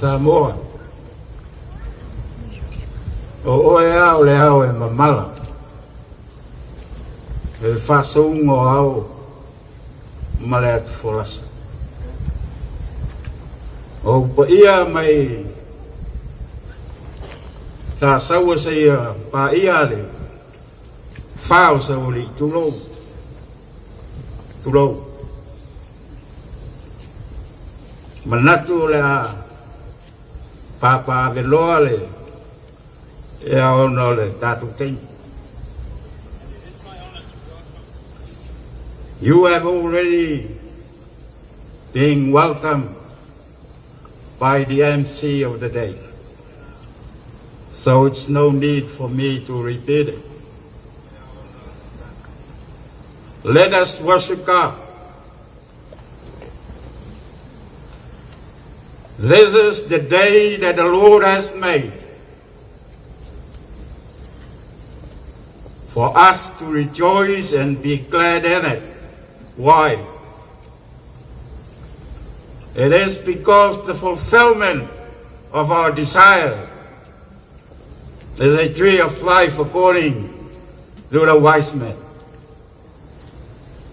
Samoa. O oe au le au e mamala. E whasaungo au male atu wholasa. O pa ia mai tā saua se ia pa ia le whao sa uli tulou. Tulou. Manatu le a papa veloa le e a ono le tatu tein. You have already been welcomed by the MC of the day. So it's no need for me to repeat it. Let us worship God. This is the day that the Lord has made for us to rejoice and be glad in it. Why? It is because the fulfillment of our desire is a tree of life according to the wise men.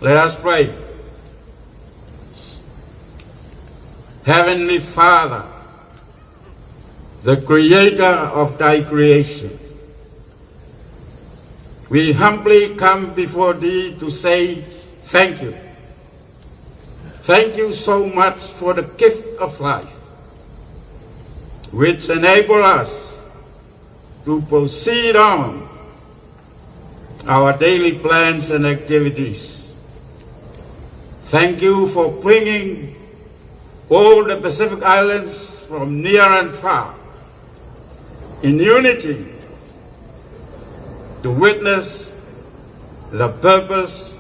Let us pray. Heavenly Father, the creator of thy creation, we humbly come before thee to say thank you. Thank you so much for the gift of life, which enable us to proceed on our daily plans and activities. Thank you for bringing all the Pacific Islands from near and far in unity to witness the purpose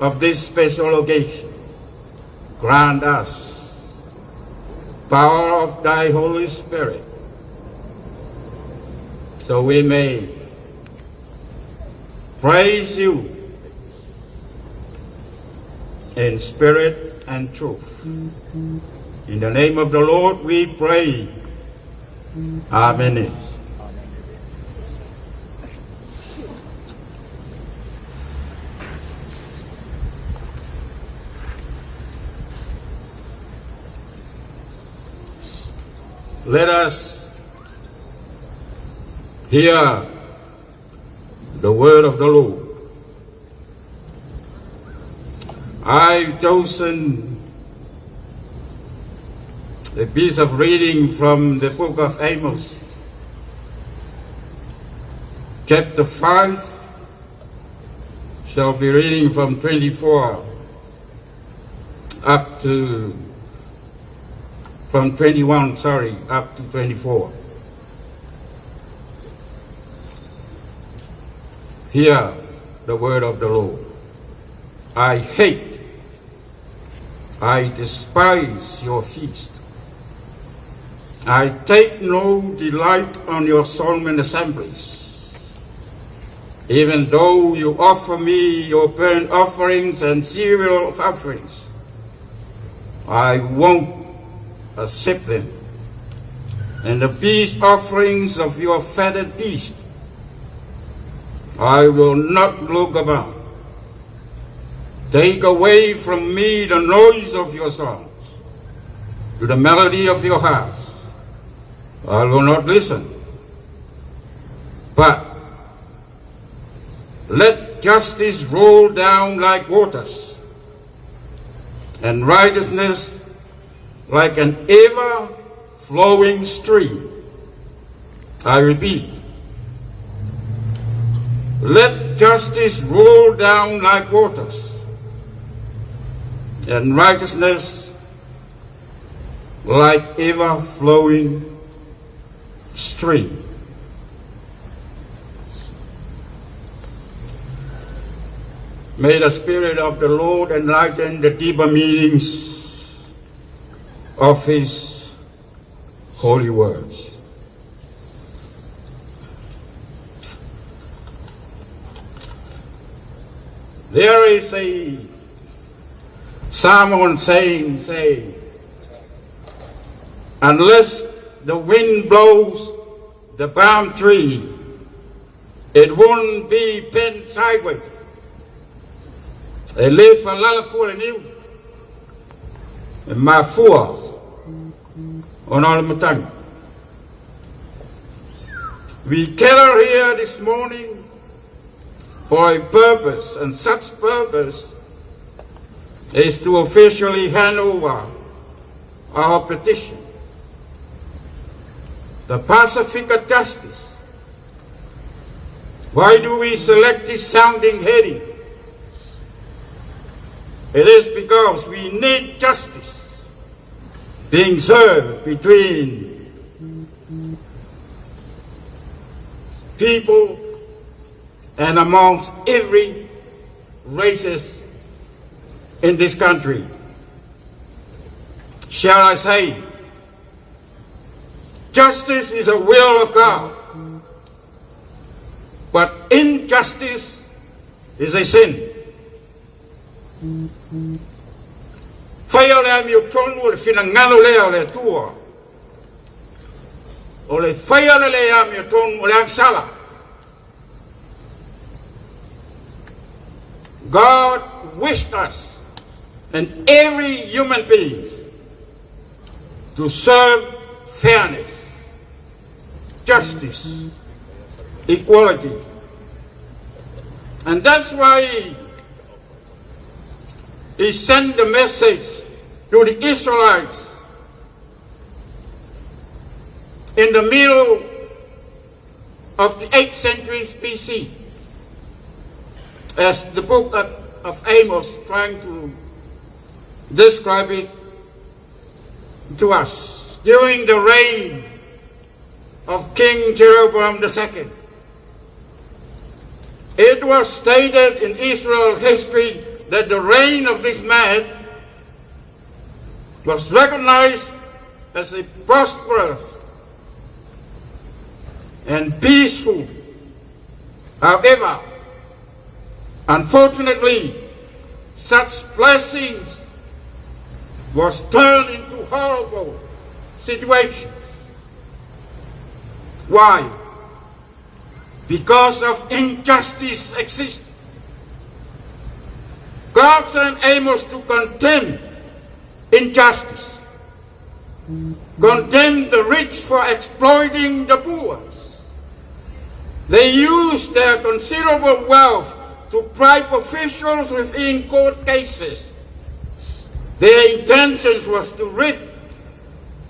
of this special occasion. Grant us power of thy Holy Spirit so we may praise you in spirit and truth. In the name of the Lord we pray. Amen. Let us hear the word of the Lord. I've chosen a piece of reading from the book of Amos, chapter 5. Shall be reading from 24 up to from 21, up to 24. Hear the word of the Lord. I hate, I despise your feast. I take no delight on your solemn assemblies. Even though you offer me your burnt offerings and cereal offerings, I won't accept them. And the peace offerings of your fatted beast, I will not look about. Take away from me the noise of your songs, to the melody of your harps. I will not listen. But let justice roll down like waters, and righteousness like an ever-flowing stream. I repeat, let justice roll down like waters, and righteousness like ever-flowing stream. May the Spirit of the Lord enlighten the deeper meanings of His holy words. There is a Sāmoan saying, unless the wind blows the palm tree, it won't be bent sideways. E le falala fua niu, e mafua ona le matang. We gather here this morning for a purpose, and such purpose is to officially hand over our petition. The Pacifica Justice. Why do we select this sounding heading? It is because we need justice being served between people and amongst every races in this country. Shall I say, justice is a will of God, but injustice is a sin. Whaia lea mi o tonu o le whinangalo lea o le tua. O le whaia lea mi o tonu o le angsala. God wished us and every human being to serve fairness, justice, equality. And that's why he sent the message to the Israelites in the middle of the 8th century BC, as the book of Amos trying to describe it to us. During the reign of King Jeroboam II, it was stated in Israel history that the reign of this man was recognized as a prosperous and peaceful. However, unfortunately, such blessings was turned into horrible situations. Why? Because of injustice existed. God sent Amos to condemn injustice, condemn the rich for exploiting the poor. They used their considerable wealth to bribe officials within court cases. Their intentions was to rid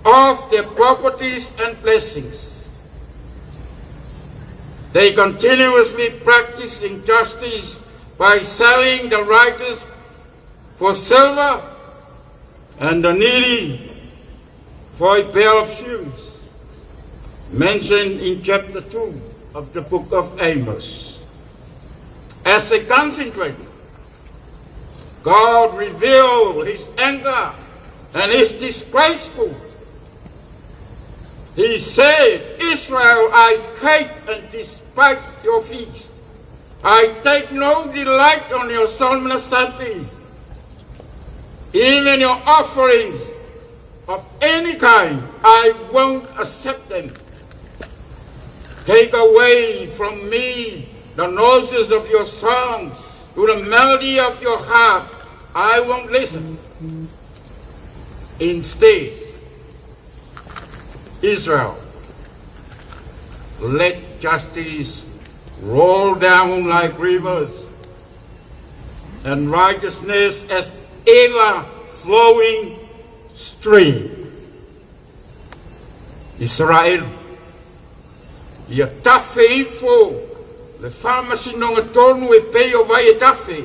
of their properties and blessings. They continuously practiced injustice by selling the righteous for silver and the needy for a pair of shoes, mentioned in chapter 2 of the book of Amos. As a consequence, God revealed his anger and his disgraceful. He said, Israel, I hate and despise your feast. I take no delight on your solemn assembly. Even your offerings of any kind, I won't accept them. Take away from me the noises of your songs, to the melody of your harp, I won't listen. Instead, Israel, let justice roll down like rivers, and righteousness as ever-flowing stream. Israel, ia tafe ifo, le whamasi nonga tonu e peo vai e tafe.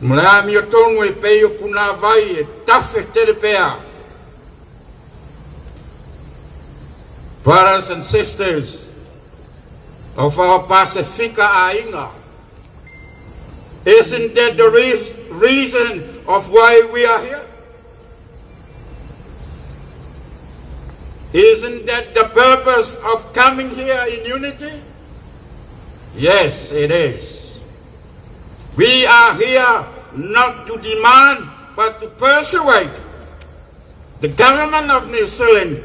Mleami o tonu e peo puna vai e tafe telepea. Brothers and sisters of our Pacifica Ainga, isn't that the reason of why we are here? Isn't that the purpose of coming here in unity? Yes, it is. We are here not to demand, but to persuade the government of New Zealand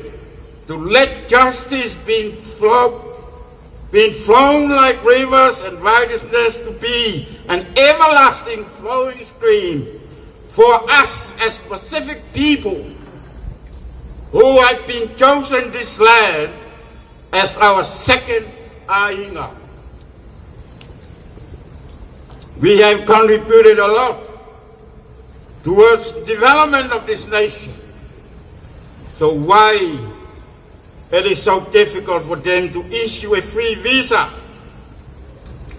to let justice be flown like rivers and righteousness to be an everlasting flowing stream for us as Pacific people who have been chosen this land as our second Ainga. We have contributed a lot towards the development of this nation. So why it is so difficult for them to issue a free visa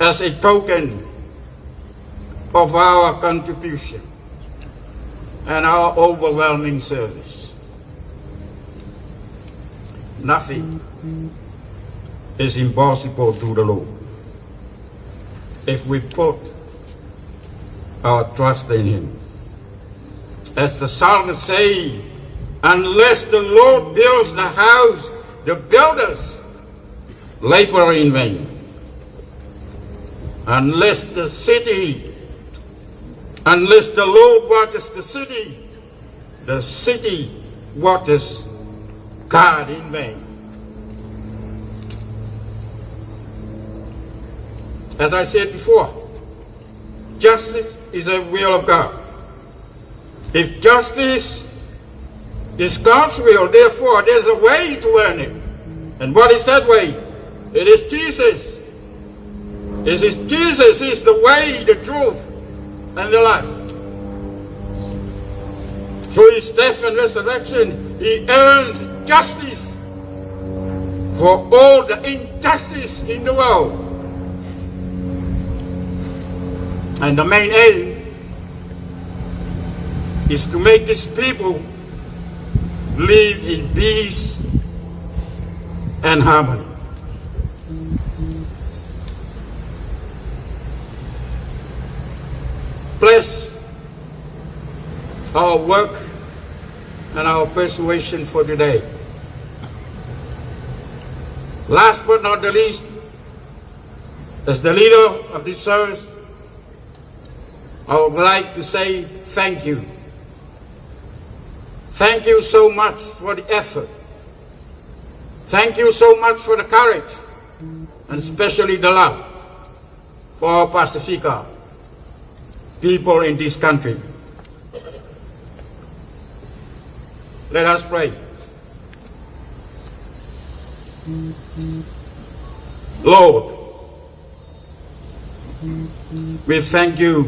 as a token of our contribution and our overwhelming service? Nothing is impossible to the Lord if we put our trust in Him. As the psalmist say, unless the Lord builds the house, the builders labor in vain. Unless the Lord waters the city waters God in vain. As I said before, justice is a will of God. If justice is God's will, therefore there's a way to earn it. And what is that way? It is Jesus. Jesus is the way, the truth, and the life. Through His death and resurrection, He earned justice for all the injustice in the world. And the main aim is to make these people live in peace and harmony. Bless our work and our persuasion for today. Last but not the least, as the leader of this service, I would like to say thank you. Thank you so much for the effort. Thank you so much for the courage, and especially the love for our Pacifica people in this country. Let us pray. Lord, we thank you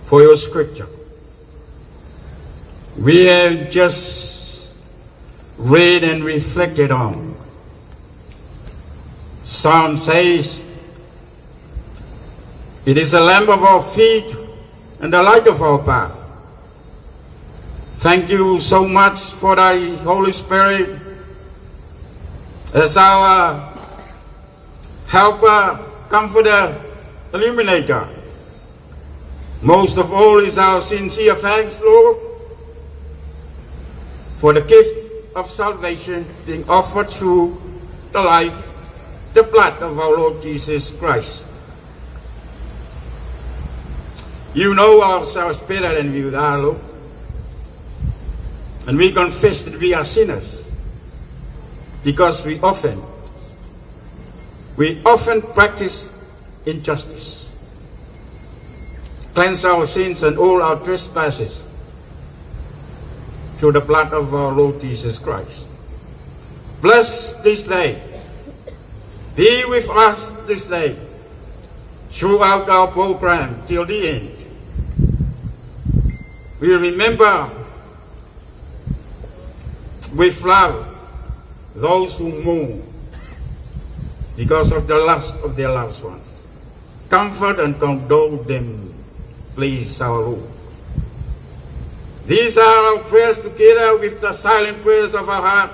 for your scripture. We have just read and reflected on. Psalm says, it is a lamp of our feet and the light of our path. Thank you so much for thy Holy Spirit as our helper, comforter, illuminator. Most of all is our sincere thanks, Lord, for the gift of salvation being offered through the life, the blood of our Lord Jesus Christ. You know ourselves better than we are, Lord. And we confess that we are sinners because we often practice injustice. Cleanse our sins and all our trespasses through the blood of our Lord Jesus Christ. Bless this day. Be with us this day throughout our program till the end. We remember with love those who mourn because of the loss of their loved ones. Comfort and condole them, please, our Lord. These are our prayers together with the silent prayers of our heart,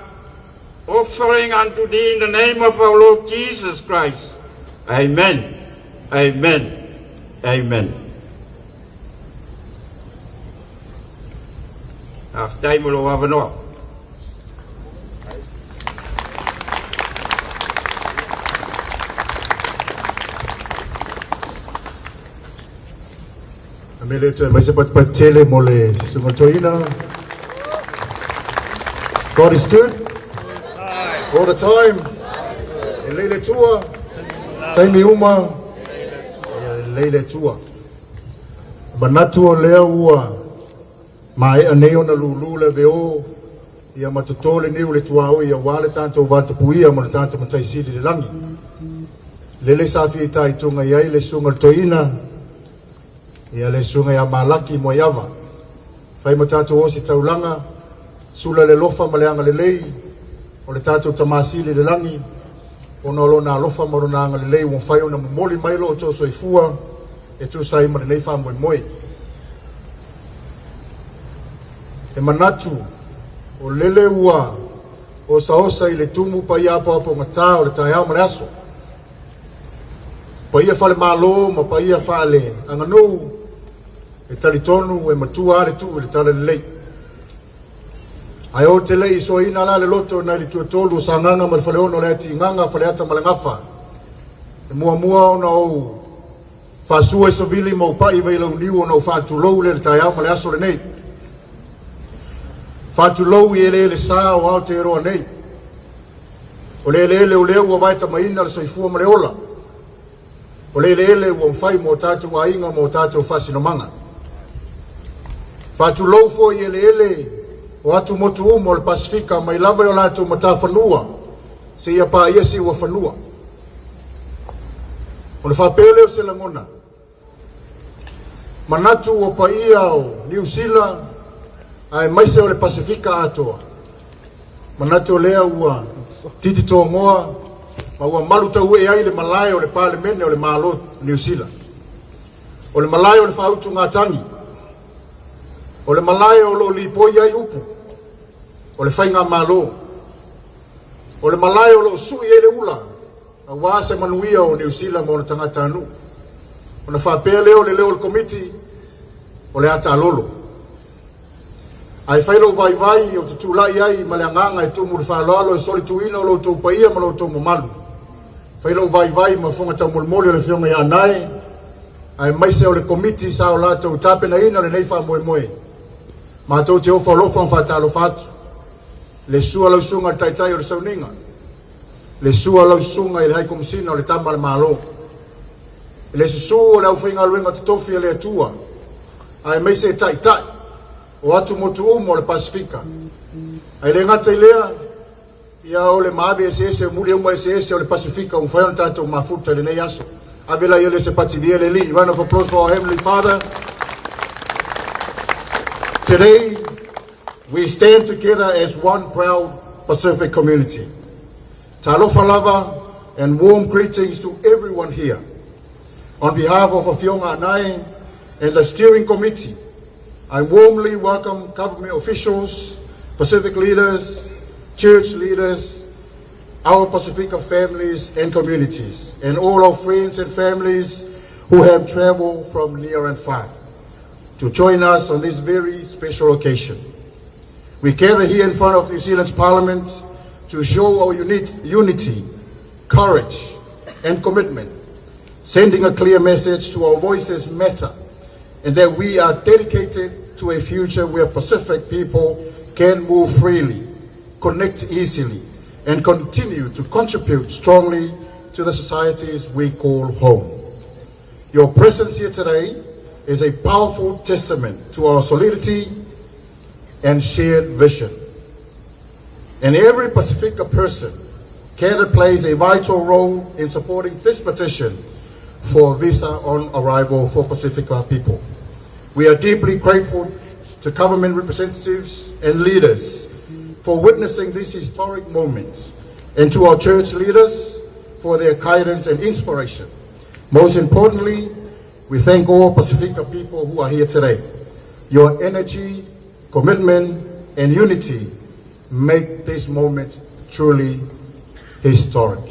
offering unto thee in the name of our Lord Jesus Christ. Amen. Amen. Amen. After mulo wabano. Amele tu mai sepat patele mole sumotoina. God is good all the time. E leile tua, taimi uma, e leile tua. Manatu o lea ua, mai aneo na lulule veo, ia matutole niu le tuao ia wale tanto watapuia mo le tanto mataisidi le langi. Lele safi tai tunga iai le sunga toina, ia le sunga ia malaki mo iava. Fai matatu osi taulanga, sula le lofa maleanga le lei, o le tanto tamasili le langi, o nolo na lofa moronanga le lei, wonfai o na momoli mailo o toso ifua, e tu sai ma le lei fa moe moe. E manatu, o lele ua, o saosa i le tumu pa ia apo ngata o le tai au maleaso. Pa ia fale malo, ma pa ia fale anganu, e talitonu, e matua le tu, le tala le lei. Ai o te lei so ina la le loto na li tuatolu sa nganga ma le fale ono le ati nganga fale ata ma le ngafa. E mua mua ona o fasua so vili ma upai veila uniu ona o fatu lou le tai au maleaso le nei. Fatu lou i ele sa o Aotearoa nei. O le ele o leo o vaita maina le soifua ma le ola. O le ele o mfai mo tatu wa inga mo tatu fasino manga. Fatu lou fo i ele o atu motu umo le Pasifika mai lava o latu mata whanua. Se ia pa iesi ua whanua. O le whapele o se langona. Manatu o pa ia o New Zealand ai maise o le Pasifika atoa. Manatu o lea ua titi tō ngoa, ma ua malu tau e ai le malai o le palemene o le malo New Zealand. O le malai o le whautu ngā tangi. O le malai o lo li poi ai upu. O le whainga malo. O le malai o lo sui e le ula. A wāse manuia o New Zealand mo le tangata anu. O na whapea leo le leo le komiti o le ata alolo. Ai whailo vai vai o te tūlai ai ma le anganga e tumu le whaaloalo e soli tuina o lo tau paia ma lo tau mamalu. Whailo vai vai ma whonga tau molmoli o le whionga i anae. Ai maise o le komiti sa o la tau tapena ina le nei wha moe moe. Ma tau te ofa lofa o whatalo whatu. Le sua lau sunga le taitai o le sauninga. Le sua lau sunga i le haiko msina o le tama le malo. Le susu o le au whainga luenga te tofi e le atua. Ai maise e taitai. O atu motu umo le Pasifika. Ai le ngata ilea, ia o le maabe SS, muli umma SS o le Pasifika, un whaiona tātou mafuta le nei aso. Avela ia le se pativia le li. Round of applause for our Heavenly Father. Today, we stand together as one proud Pacific community. Talofa lava and warm greetings to everyone here. On behalf of Awhionga Anae and the steering committee, I warmly welcome government officials, Pacific leaders, church leaders, our Pacifica families and communities, and all our friends and families who have traveled from near and far to join us on this very special occasion. We gather here in front of New Zealand's Parliament to show our unity, courage, and commitment, sending a clear message to our voices matter, and that we are dedicated to a future where Pacific people can move freely, connect easily, and continue to contribute strongly to the societies we call home. Your presence here today is a powerful testament to our solidity and shared vision. And every Pacifica person, Canada plays a vital role in supporting this petition for visa on arrival for Pacifica people. We are deeply grateful to government representatives and leaders for witnessing these historic moments, and to our church leaders for their guidance and inspiration. Most importantly, we thank all Pacifica people who are here today. Your energy, commitment, and unity make this moment truly historic.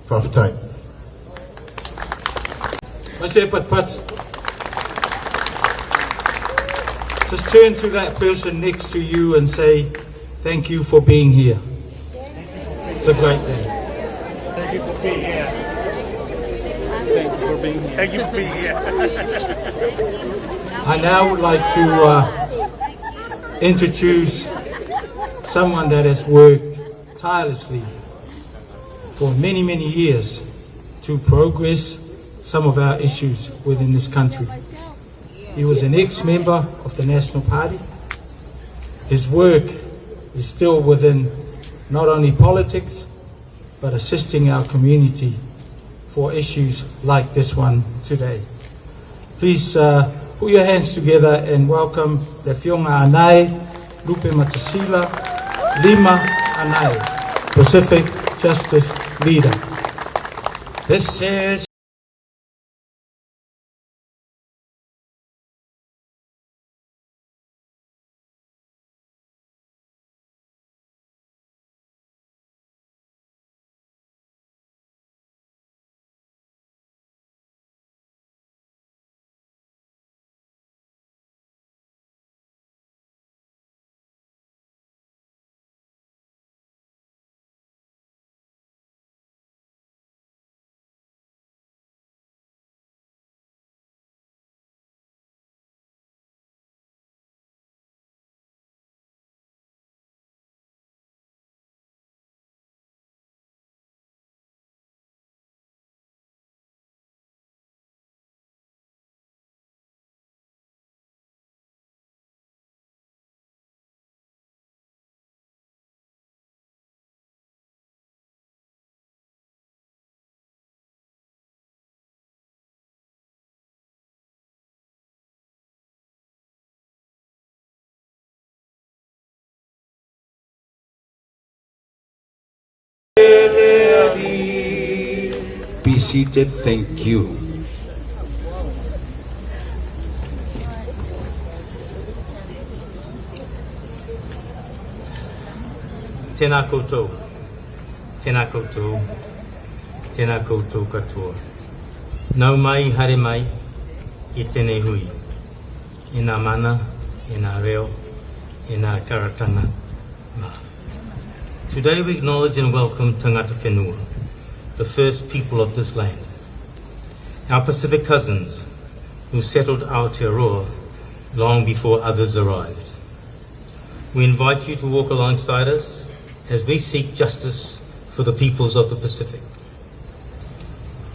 Tough time. Just turn to that person next to you and say, thank you for being here. It's a great day. Thank you for being here. Thank you for being here. Thank you for being here. I now would like to introduce someone that has worked tirelessly for many, many years to progress some of our issues within this country. He was an ex-member of the National Party. His work is still within not only politics, but assisting our community for issues like this one today. Please put your hands together and welcome the Whionga Anai, Lupe Matasila, Lima Anai, Pacific Justice Leader. This is Be seated, thank you. Tēnā koutou, tēnā koutou, tēnā koutou katoa. Nau mai, hare mai, I tēnei hui. I nā mana, I nā reo, I nā karatanga mā. Today we acknowledge and welcome Tangata Whenua, the first people of this land. Our Pacific cousins who settled Aotearoa long before others arrived. We invite you to walk alongside us as we seek justice for the peoples of the Pacific.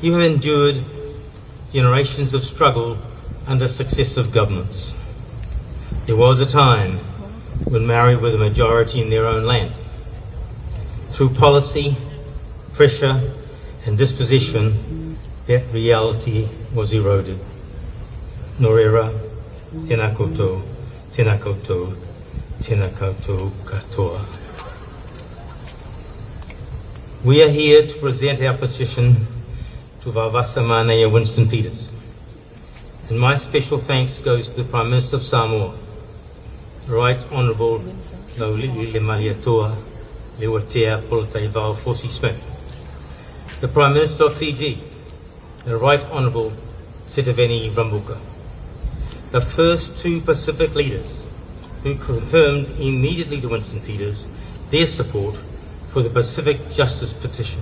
You have endured generations of struggle under successive governments. There was a time when Maori were the majority in their own land. Through policy, pressure, and disposition, that reality was eroded. Nō reira, tēnā koutou, tēnā koutou, tēnā koutou katoa. We are here to present our petition to Vavasa Mānea Winston Peters. And my special thanks goes to the Prime Minister of Samoa, the Right Honourable Laulili Le Mariatoa Lewatea Polotai Vau Fosi Smith, the Prime Minister of Fiji, the Right Honourable Sitiveni Rambuka, the first two Pacific leaders who confirmed immediately to Winston Peters their support for the Pacific Justice Petition.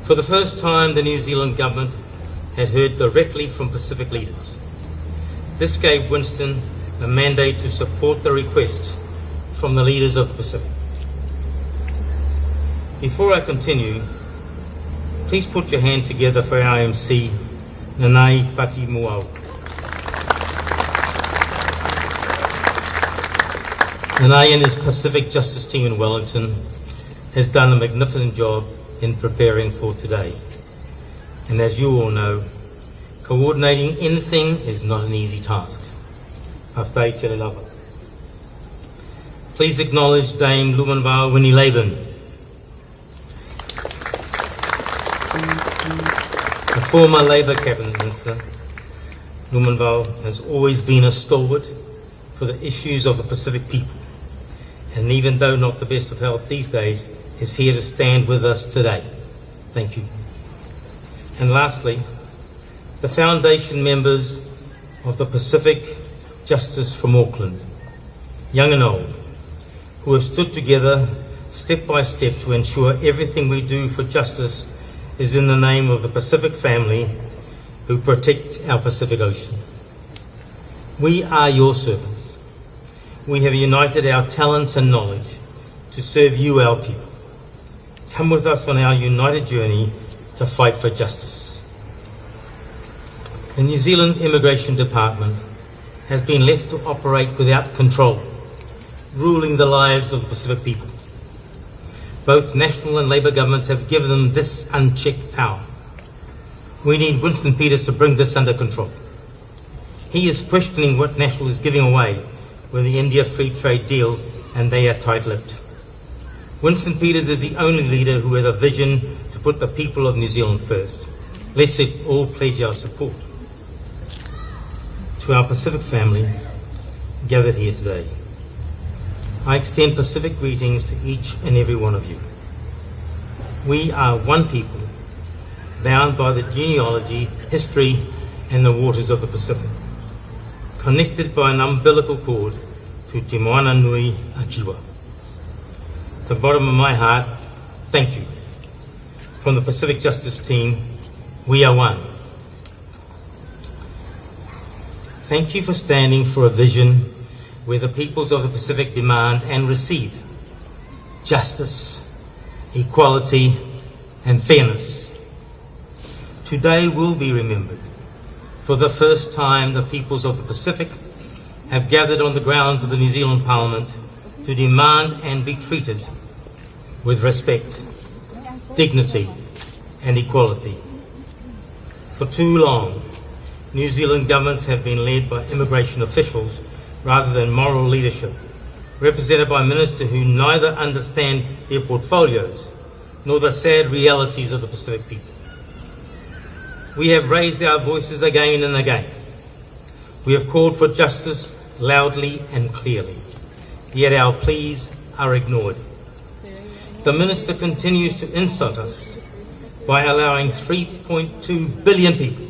For the first time, the New Zealand government had heard directly from Pacific leaders. This gave Winston a mandate to support the request from the leaders of the Pacific. Before I continue, please put your hand together for our MC, Nanai Pati Muau. Nanai and his Pacific Justice team in Wellington has done a magnificent job in preparing for today. And as you all know, coordinating anything is not an easy task. Awhai te lava. Please acknowledge Dame Lumanvau Winnie Laban, the former Labour Cabinet Minister. Lumanvau has always been a stalwart for the issues of the Pacific people, and even though not the best of health these days, is here to stand with us today. Thank you. And lastly, the foundation members of the Pacific Justice from Auckland, young and old, who have stood together step by step to ensure everything we do for justice is in the name of the Pacific family who protect our Pacific Ocean. We are your servants. we have united our talents and knowledge to serve you, our people. Come with us on our united journey to fight for justice. The New Zealand Immigration Department has been left to operate without control, ruling the lives of the Pacific people. Both national and Labour governments have given them this unchecked power. We need Winston Peters to bring this under control. He is questioning what National is giving away with the India Free Trade Deal, and they are tight-lipped. Winston Peters is the only leader who has a vision to put the people of New Zealand first. Let's all pledge our support to our Pacific family gathered here today. I extend Pacific greetings to each and every one of you. We are one people, bound by the genealogy, history, and the waters of the Pacific, connected by an umbilical cord to Te Moana Nui Akiwa. From the bottom of my heart, thank you. From the Pacific Justice Team, we are one. Thank you for standing for a vision where the peoples of the Pacific demand and receive justice, equality, and fairness. Today will be remembered. For the first time, the peoples of the Pacific have gathered on the grounds of the New Zealand Parliament to demand and be treated with respect, dignity, and equality. For too long, New Zealand governments have been led by immigration officials rather than moral leadership, represented by ministers who neither understand their portfolios nor the sad realities of the Pacific people. We have raised our voices again and again. We have called for justice loudly and clearly, yet our pleas are ignored. The minister continues to insult us by allowing 3.2 billion people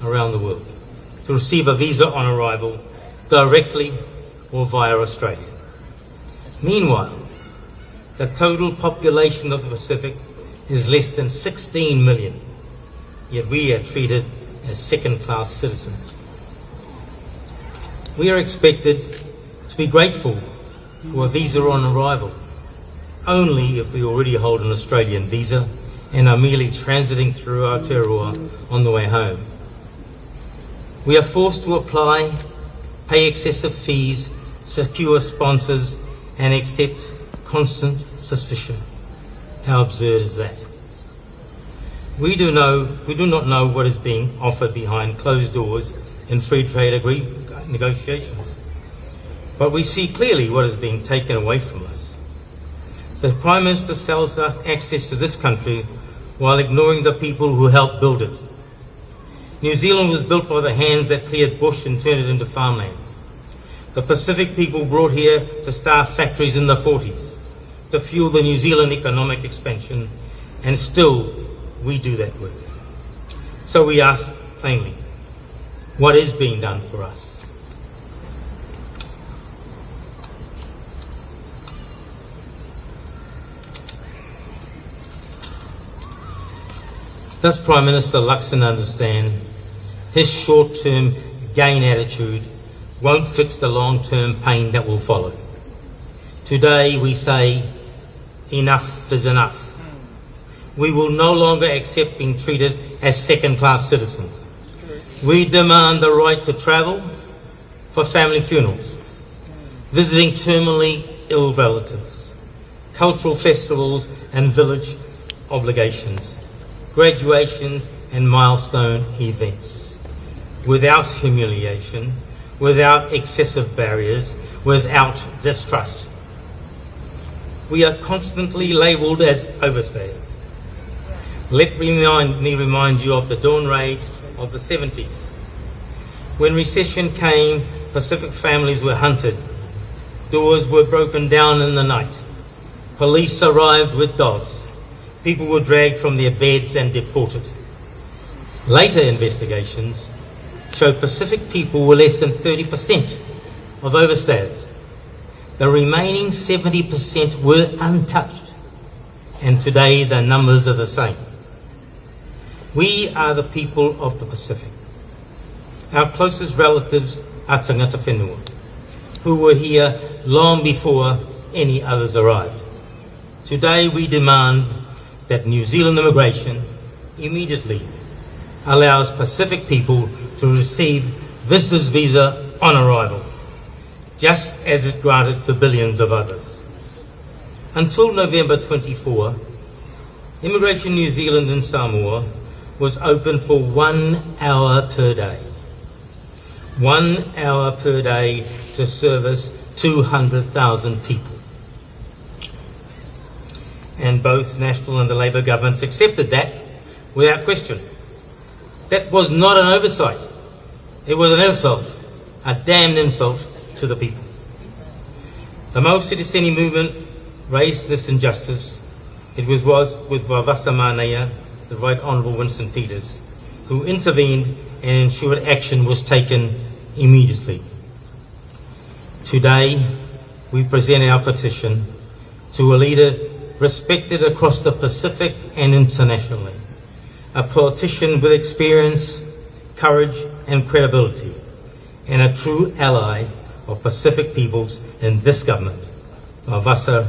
around the world to receive a visa on arrival directly or via Australia. Meanwhile, the total population of the Pacific is less than 16 million, yet we are treated as second-class citizens. We are expected to be grateful for a visa on arrival only if we already hold an Australian visa and are merely transiting through Aotearoa on the way home. We are forced to apply, pay excessive fees, secure sponsors, and accept constant suspicion. How absurd is that? We do not know what is being offered behind closed doors in free trade negotiations, but we see clearly what is being taken away from us. The Prime Minister sells us access to this country while ignoring the people who helped build it. New Zealand was built by the hands that cleared bush and turned it into farmland. The Pacific people brought here to start factories in the 40s, to fuel the New Zealand economic expansion, and still we do that work. So we ask plainly, what is being done for us? Does Prime Minister Luxon understand his short-term gain attitude won't fix the long-term pain that will follow? Today we say, enough is enough. We will no longer accept being treated as second-class citizens. We demand the right to travel for family funerals, visiting terminally ill relatives, cultural festivals and village obligations, graduations and milestone events, without humiliation, without excessive barriers, without distrust. We are constantly labelled as overstayers. Let me remind you of the dawn raids of the 70s. When recession came, Pacific families were hunted. Doors were broken down in the night. Police arrived with dogs. People were dragged from their beds and deported. Later investigations showed Pacific people were less than 30% of overstayers. The remaining 70% were untouched, and today the numbers are the same. We are the people of the Pacific. Our closest relatives are tangata whenua. who were here long before any others arrived. Today we demand that New Zealand immigration immediately allows Pacific people to receive visitor's visa on arrival, just as it granted to billions of others. Until November 24, Immigration New Zealand in Samoa was open for 1 hour per day. 1 hour per day to service 200,000 people. And both national and the Labour governments accepted that without question. That was not an oversight. It was an insult, a damned insult to the people. The Mau Citizeni movement raised this injustice. It was with Vavasa Manea, the Right Honourable Winston Peters, who intervened and ensured action was taken immediately. Today, we present our petition to a leader respected across the Pacific and internationally, a politician with experience, courage and credibility, and a true ally of Pacific peoples in this government, Vavasa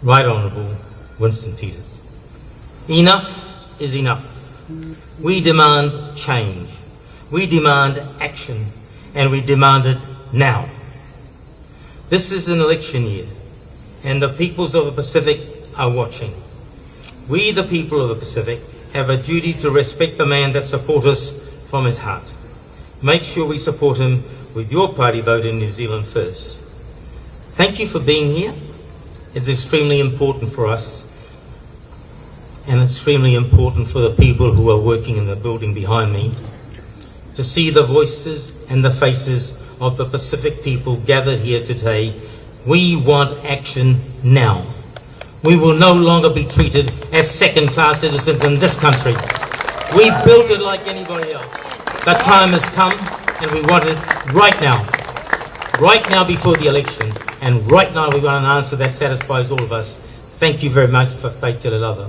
Right Honourable Winston Peters. Enough is enough. We demand change. We demand action, and we demand it now. This is an election year, and the peoples of the Pacific are watching. We, the people of the Pacific, have a duty to respect the man that supports us from his heart. Make sure we support him with your party vote in New Zealand first. Thank you for being here. It's extremely important for us, and extremely important for the people who are working in the building behind me, to see the voices and the faces of the Pacific people gathered here today. We want action now. We will no longer be treated as second-class citizens in this country. We built it like anybody else. The time has come, and we want it right now. Right now before the election, and right now we want an answer that satisfies all of us. Thank you very much for Te Lava.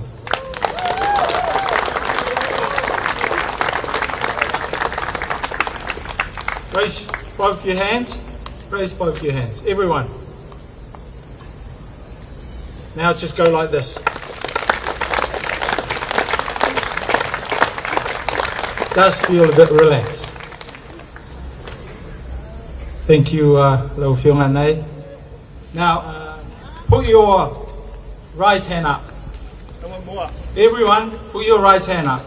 Raise both your hands. Raise both your hands. Everyone. Now just go like this. Does feel a bit relaxed. Thank you, Lau Whionga Nei. Now, put your right hand up. Everyone, put your right hand up.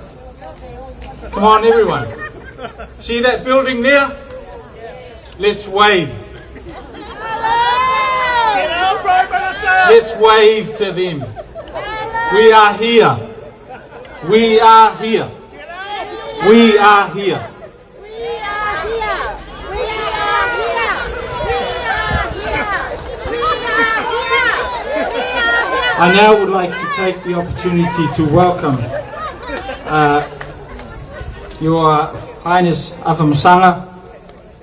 Come on, everyone. See that building there? Let's wave. Let's wave to them. We are here. We are here. We are here. I now would like to take the opportunity to welcome Your Highness Afamasanga,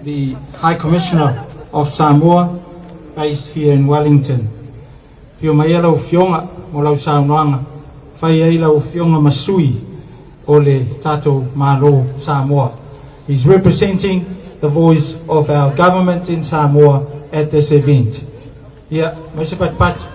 the High Commissioner of Samoa, based here in Wellington. Pio mai lau whionga mo lau Saunoanga, whai ei lau whionga masui o le tatou mālo Samoa. He's representing the voice of our government in Samoa at this event. Yeah, mai se pat.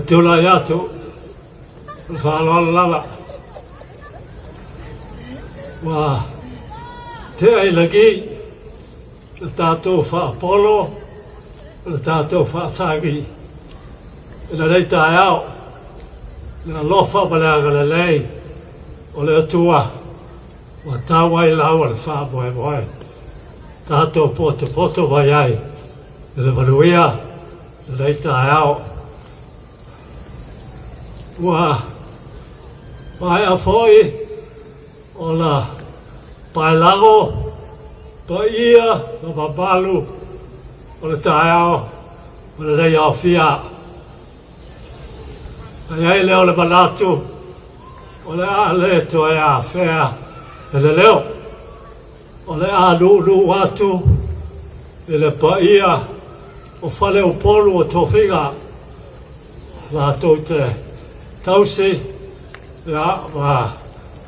Te ola iato, whāloala lala. Wa te ailagi, le tātou whaapolo, le tātou whaasagi. Le reita e au, le lofa baleaga le lei, o le atua, wa tāwai laua le whaaboe. Tātou poto vai ai, le varuia, le reita e au. Wa mai a foi o la pailago pa ia no babalu o le taeo o le rei o fia Ai leo le manatu, o le a le to e a whea, e le leo, o le a lu atu, e le paia, o whale o polu o tō whinga, la tō te tausi, ia,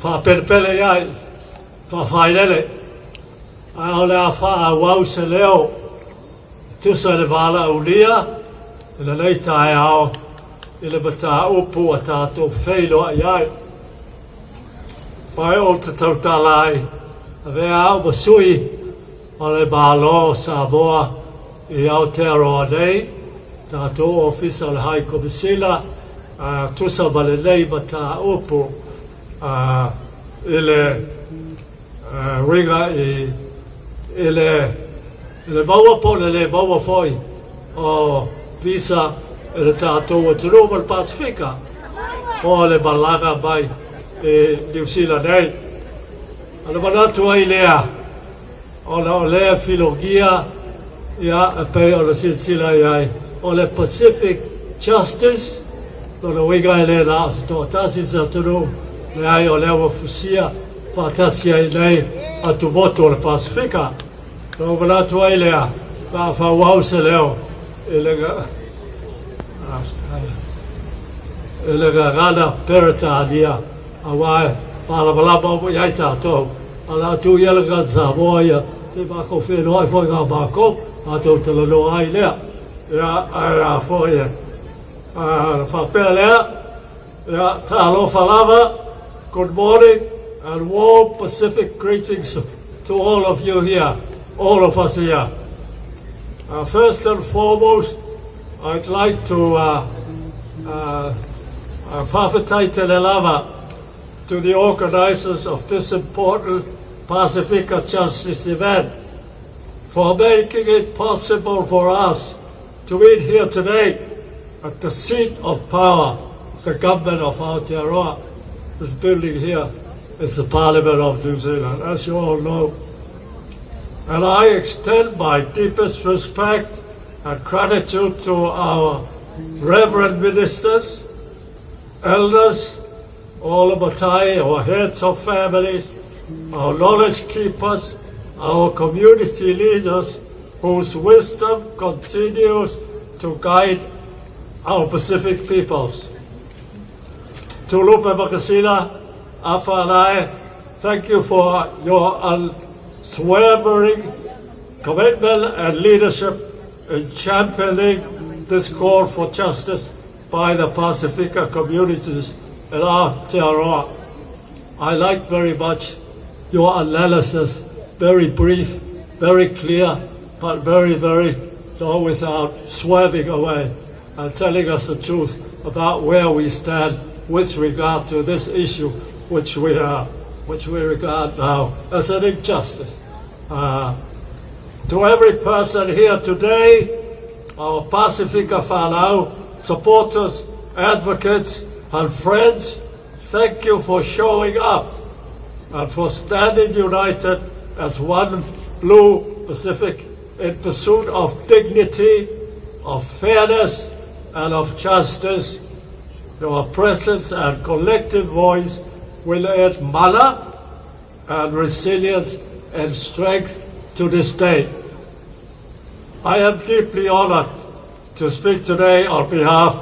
whapele iai, whawhailele, ai o le a wha wau se leo, tusa le wala ulia, e le leita e ao, i le bata upu a tātou wheiloa iai. Pai o te tautalai, a vea au basui o le bālo Sāmoa i Aotearoa nei, tātou ofisa le hai komisila, tusa male nei bata upu i le ringa i le maua po le maua foi o visa e le tātou o Aotearoa le Pasifika o le malaga mai e New Zealand nei. A le manatu ai lea o lea filogia ia e pei o le silsila iai o le Pacific Justice no le wiga e lea na se tō tasi sa tunu le ai o lea wafusia whātasi ai nei a tu voto o le Pasifika. No manatu ai lea na whauau se leo e le gana perita alia a wae palabalaba o iai tātou a la tu ialaga Samoa ia te mako whenua ai fwoi ngā mako a tau te lano ai lea ia a fwoi e whapea lea ia tālo whalava. Good morning and warm Pacific greetings to all of you here, all of us here. First and foremost, I'd like to whawhetai te lava to the organisers of this important Pacifica Justice event for making it possible for us to meet here today at the seat of power, the government of Aotearoa. This building here is the Parliament of New Zealand, as you all know. And I extend my deepest respect and gratitude to our reverend ministers, elders, all of Matai, our heads of families, our knowledge keepers, our community leaders, whose wisdom continues to guide our Pacific peoples. Tulupe Makasina, Awhanae, thank you for your unswerving commitment and leadership in championing this call for justice by the Pacifica communities in Aotearoa. I like very much your analysis, very brief, very clear, but very, without swerving away and telling us the truth about where we stand with regard to this issue, which we regard now as an injustice. To every person here today, our Pacifica whanau, supporters, advocates, and friends, thank you for showing up and for standing united as one blue Pacific in pursuit of dignity, of fairness, and of justice. Your presence and collective voice will add mana and resilience and strength to this day. I am deeply honored to speak today on behalf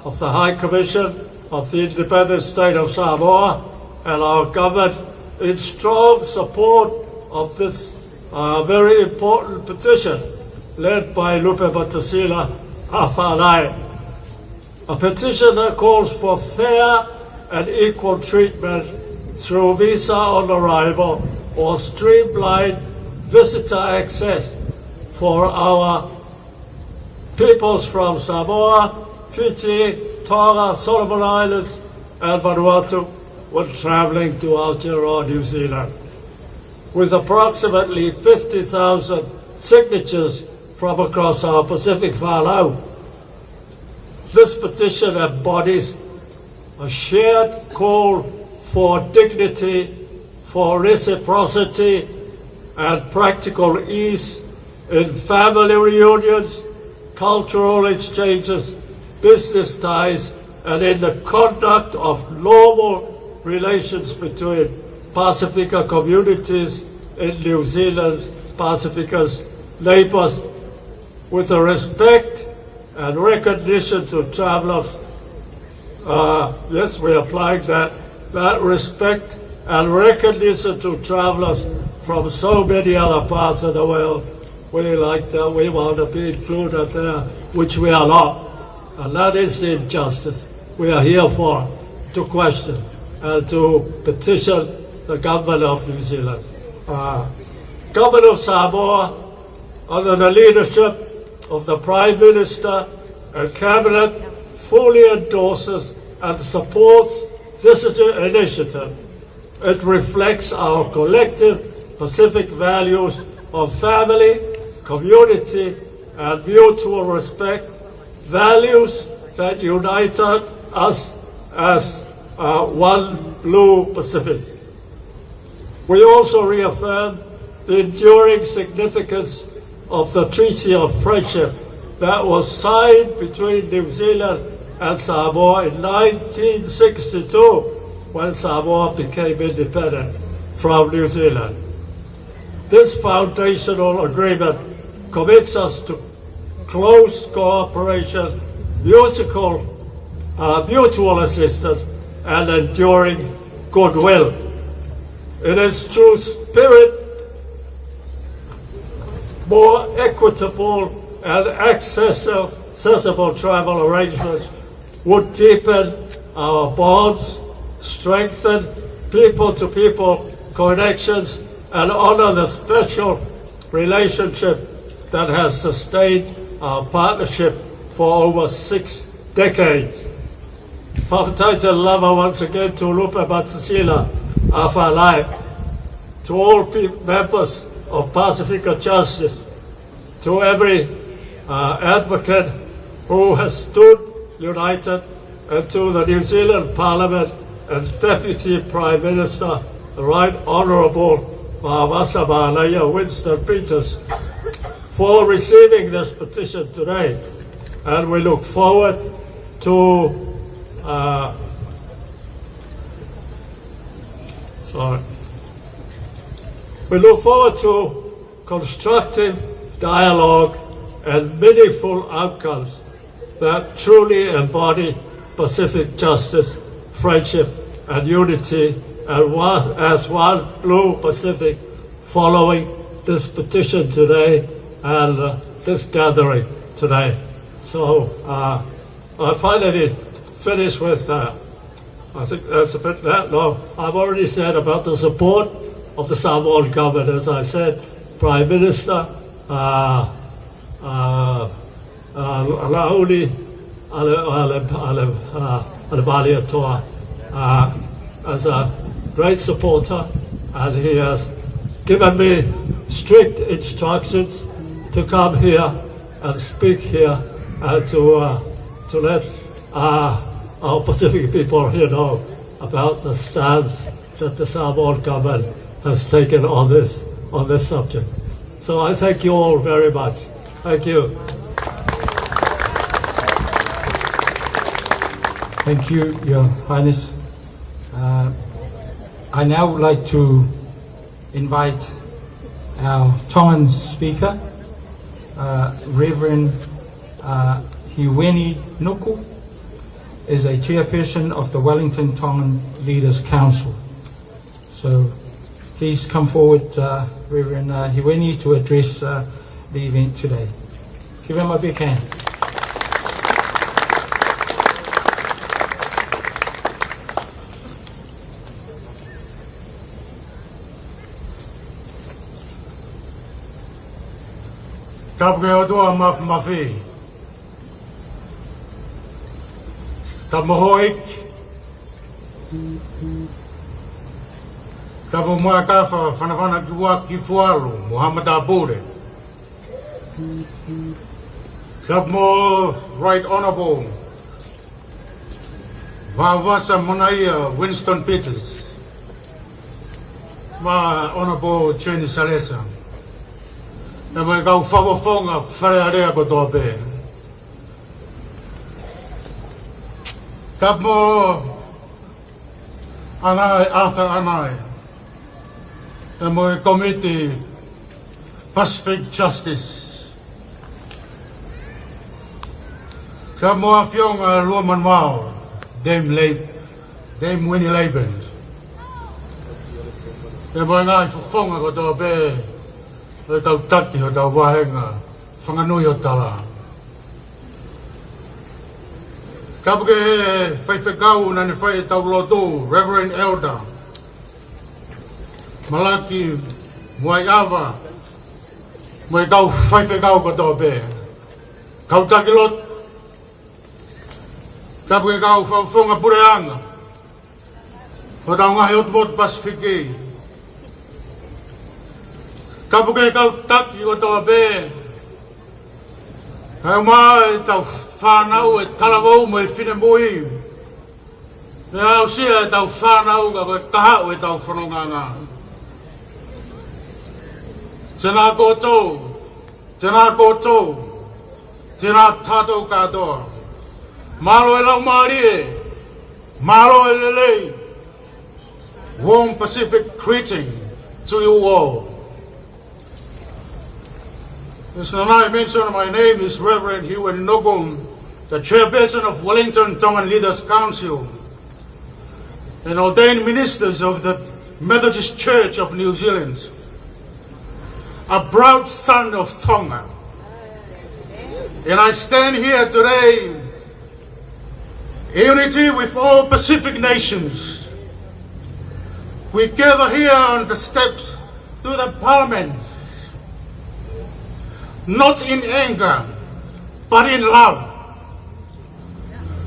of the High Commission of the Independent State of Samoa and our government in strong support of this very important petition led by Lupe Batasila Awhanae. A petition that calls for fair and equal treatment through visa on arrival or streamlined visitor access for our peoples from Samoa, Fiji, Tonga, Solomon Islands, and Vanuatu when travelling to Aotearoa, New Zealand. With approximately 50,000 signatures from across our Pacific whanau, this petition embodies a shared call for dignity, for reciprocity, and practical ease in family reunions, cultural exchanges, business ties, and in the conduct of normal relations between Pasifika communities in New Zealand's Pacifica's neighbours, with the respect and recognition to travellers. Yes, we're applying that respect and recognition to travellers from so many other parts of the world. We like that, we want to be included there, which we are not. And that is injustice. We are here for to question and to petition the government of New Zealand. Government of Samoa, under the leadership of the Prime Minister and Cabinet, fully endorses and supports this initiative. It reflects our collective Pacific values of family, community, and mutual respect, values that unite us as one Blue Pacific. We also reaffirm the enduring significance of the Treaty of Friendship that was signed between New Zealand and Samoa in 1962, when Samoa became independent from New Zealand. This foundational agreement commits us to close cooperation, mutual assistance, and enduring goodwill. In its true spirit, more equitable and accessible travel arrangements would deepen our bonds, strengthen people-to-people connections, and honor the special relationship that has sustained our partnership for over 6 decades. Pawhataita lava once again to Lupa Batasila, Awhalai, to all members of Pacifica Justice, to every advocate who has stood united, and to the New Zealand Parliament and Deputy Prime Minister, the Right Honourable Mawasa Malaya Winston Peters, for receiving this petition today. And we look forward to constructive dialogue and meaningful outcomes that truly embody Pacific justice, friendship, and unity, and as one Blue Pacific, following this petition today and this gathering today. So I finally finish with, I think that's a bit no, I've already said about the support of the Samoan government. As I said, Prime Minister Lauli Aotearoa as a great supporter, and he has given me strict instructions to come here and speak here and to let our Pacific people here know about the stance that the Samoan government has taken on this subject. So I thank you all very much. Thank you. Thank you, Your Highness. I now would like to invite our Tongan speaker, Reverend Hiweni Nuku, is a chairperson of the Wellington Tongan Leaders Council. So please come forward, Reverend Hiweni, to address the event today. Give him a big hand. Aotearoa mafi. Tamohoik. Tapo moa kafa whanawhana kiwa ki fuaru, Muhammad Abure. Tapo Right Honourable Vavasa Monaia Winston Peters. Ma Honourable Cheni Salesa. Na mai kau whawafonga wharearea ko tō pē. Tapo anai ata anai. The Moe Committee Pacific Justice. Sāmoa Fionga Luaman Mao, Dame Winnie Labens. The Moe Ngai Fonga ko tō pē, o tau taki o tau wahenga, whanganui o tala. Kapuke he whaiwhekau nani whai tau lotu, Reverend Elder. Malaki, Muai Awa, Muai kau whaiwhekau ko tō pē. Kau taki lot, Kapuke kau whauwhonga pureanga, o tau ngahi otmot Pasifiki. Kapuke kau taki ko tō pē, hau mai tau whanau e talavou mo e whine mui. E au sia e tau whanau ka koe kahau e tau whanonganga. Tēnā koutou, tēnā koutou, tēnā tātou katoa. Malo e lau maari e, malo e lelei. Warm Pacific greeting to you all. As I mentioned, my name is Reverend Hugh Nogum, the chairperson of Wellington Tongan Leaders Council and ordained ministers of the Methodist Church of New Zealand, a proud son of Tonga. And I stand here today in unity with all Pacific nations. We gather here on the steps to the Parliament, not in anger, but in love.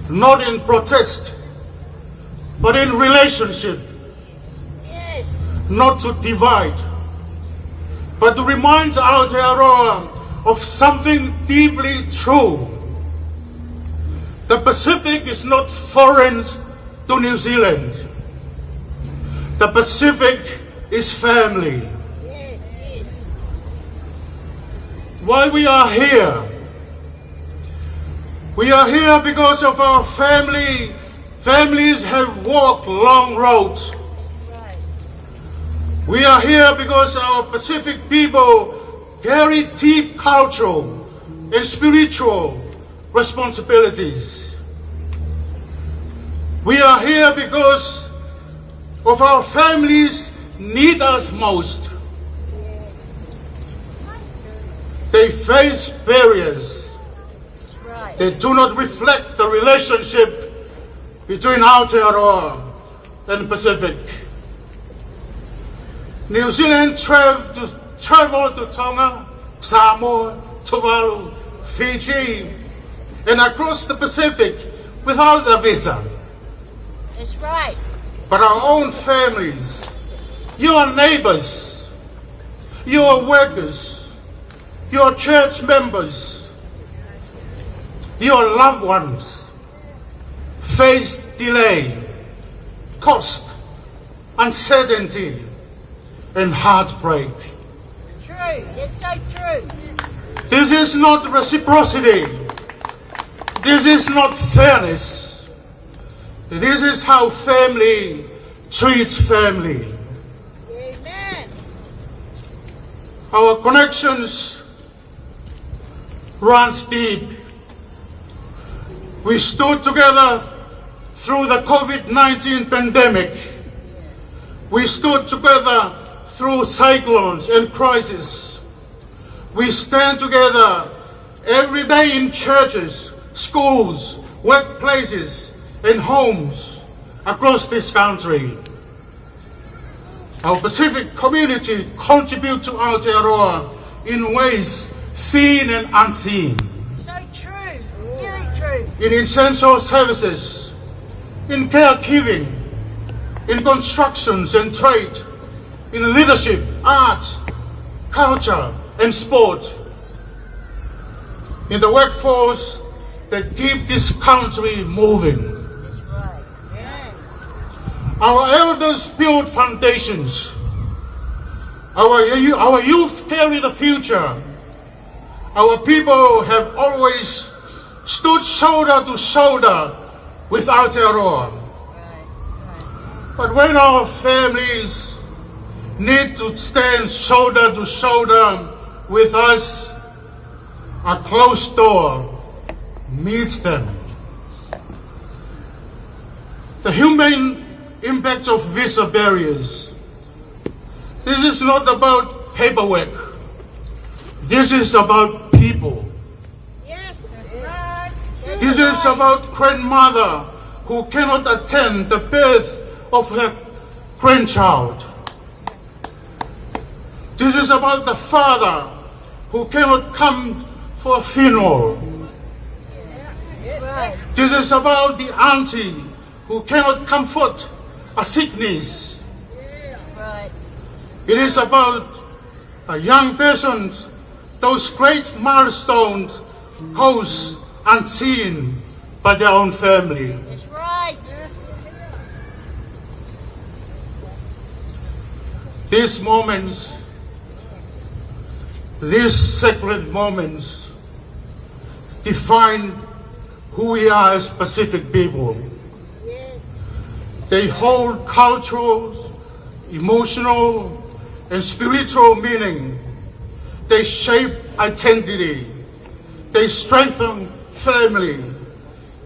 Not in protest, but in relationship. Yes. Not to divide, but to remind Aotearoa of something deeply true. The Pacific is not foreign to New Zealand. The Pacific is family. Why we are here? We are here because of our family. Families have walked long roads. We are here because our Pacific people carry deep cultural and spiritual responsibilities. We are here because of our families need us most. They face barriers. They do not reflect the relationship between Aotearoa and Pacific. New Zealand travel to Tonga, Samoa, Tuvaluan, Fiji, and across the Pacific without a visa. That's right. But our own families, your neighbors, your workers, your church members, your loved ones face delay, cost, uncertainty, and heartbreak. True, it's so true. This is not reciprocity. This is not fairness. This is how family treats family. Amen. Our connections runs deep. We stood together through the COVID-19 pandemic. We stood together through cyclones and crises. We stand together every day in churches, schools, workplaces, and homes across this country. Our Pacific community contribute to Aotearoa in ways seen and unseen. In essential services, in caregiving, in constructions and trade, in leadership, art, culture, and sport. In the workforce that keep this country moving. Our elders build foundations. Our youth carry the future. Our people have always stood shoulder to shoulder with Aotearoa. But when our families need to stand shoulder to shoulder with us, a closed door meets them. The human impact of visa barriers. This is not about paperwork. This is about people. This is about grandmother who cannot attend the birth of her grandchild. This is about the father who cannot come for a funeral. This is about the auntie who cannot comfort a sickness. It is about a young person, those great milestones goes unseen by their own family. That's right. These moments, these sacred moments, define who we are as Pacific people. They hold cultural, emotional, and spiritual meaning. They shape identity. They strengthen family.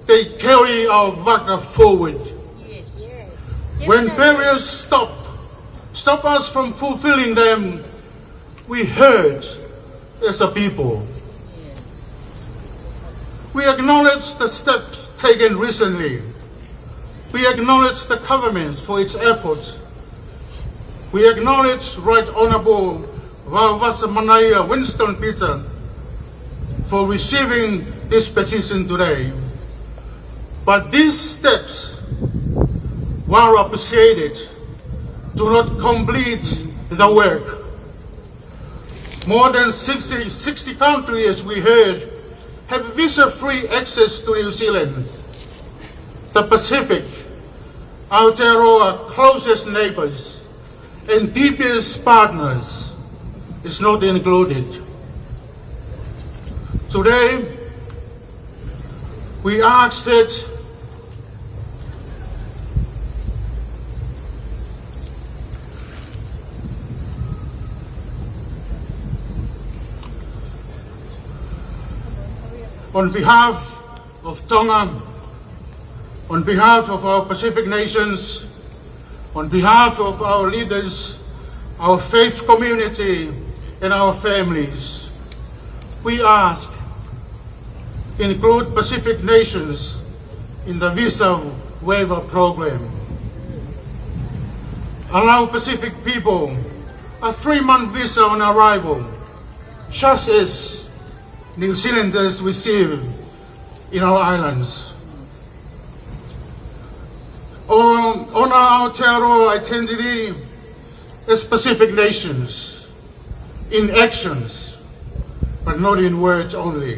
They carry our vaka forward. When barriers stop us from fulfilling them, we hurt as a people. We acknowledge the steps taken recently. We acknowledge the government for its efforts. We acknowledge Right Honourable Vavasamanaya Winston Peter for receiving this petition today. But these steps, while appreciated, do not complete the work. More than 60 countries, as we heard, have visa-free access to New Zealand. The Pacific, Aotearoa, closest neighbors, and deepest partners is not included. Today, we ask that on behalf of Tonga, on behalf of our Pacific nations, on behalf of our leaders, our faith community, and our families, we ask, include Pacific nations in the visa waiver program. Allow Pacific people a 3-month visa on arrival, just as New Zealanders receive in our islands. Honor our Aotearoa identity as Pacific nations in actions, but not in words only.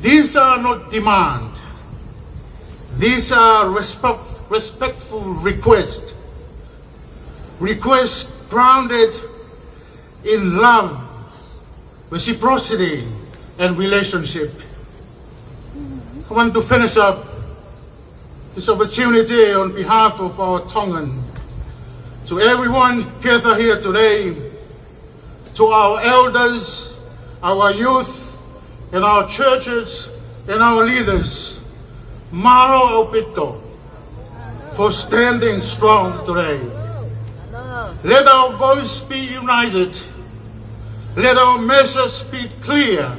These are not demand. These are respectful requests. Requests grounded in love, reciprocity, and relationship. I want to finish up this opportunity on behalf of our Tongan. To everyone gathered here today, to our elders, our youth, and our churches, and our leaders, Malo Aupito, for standing strong today. Let our voice be united. Let our message be clear.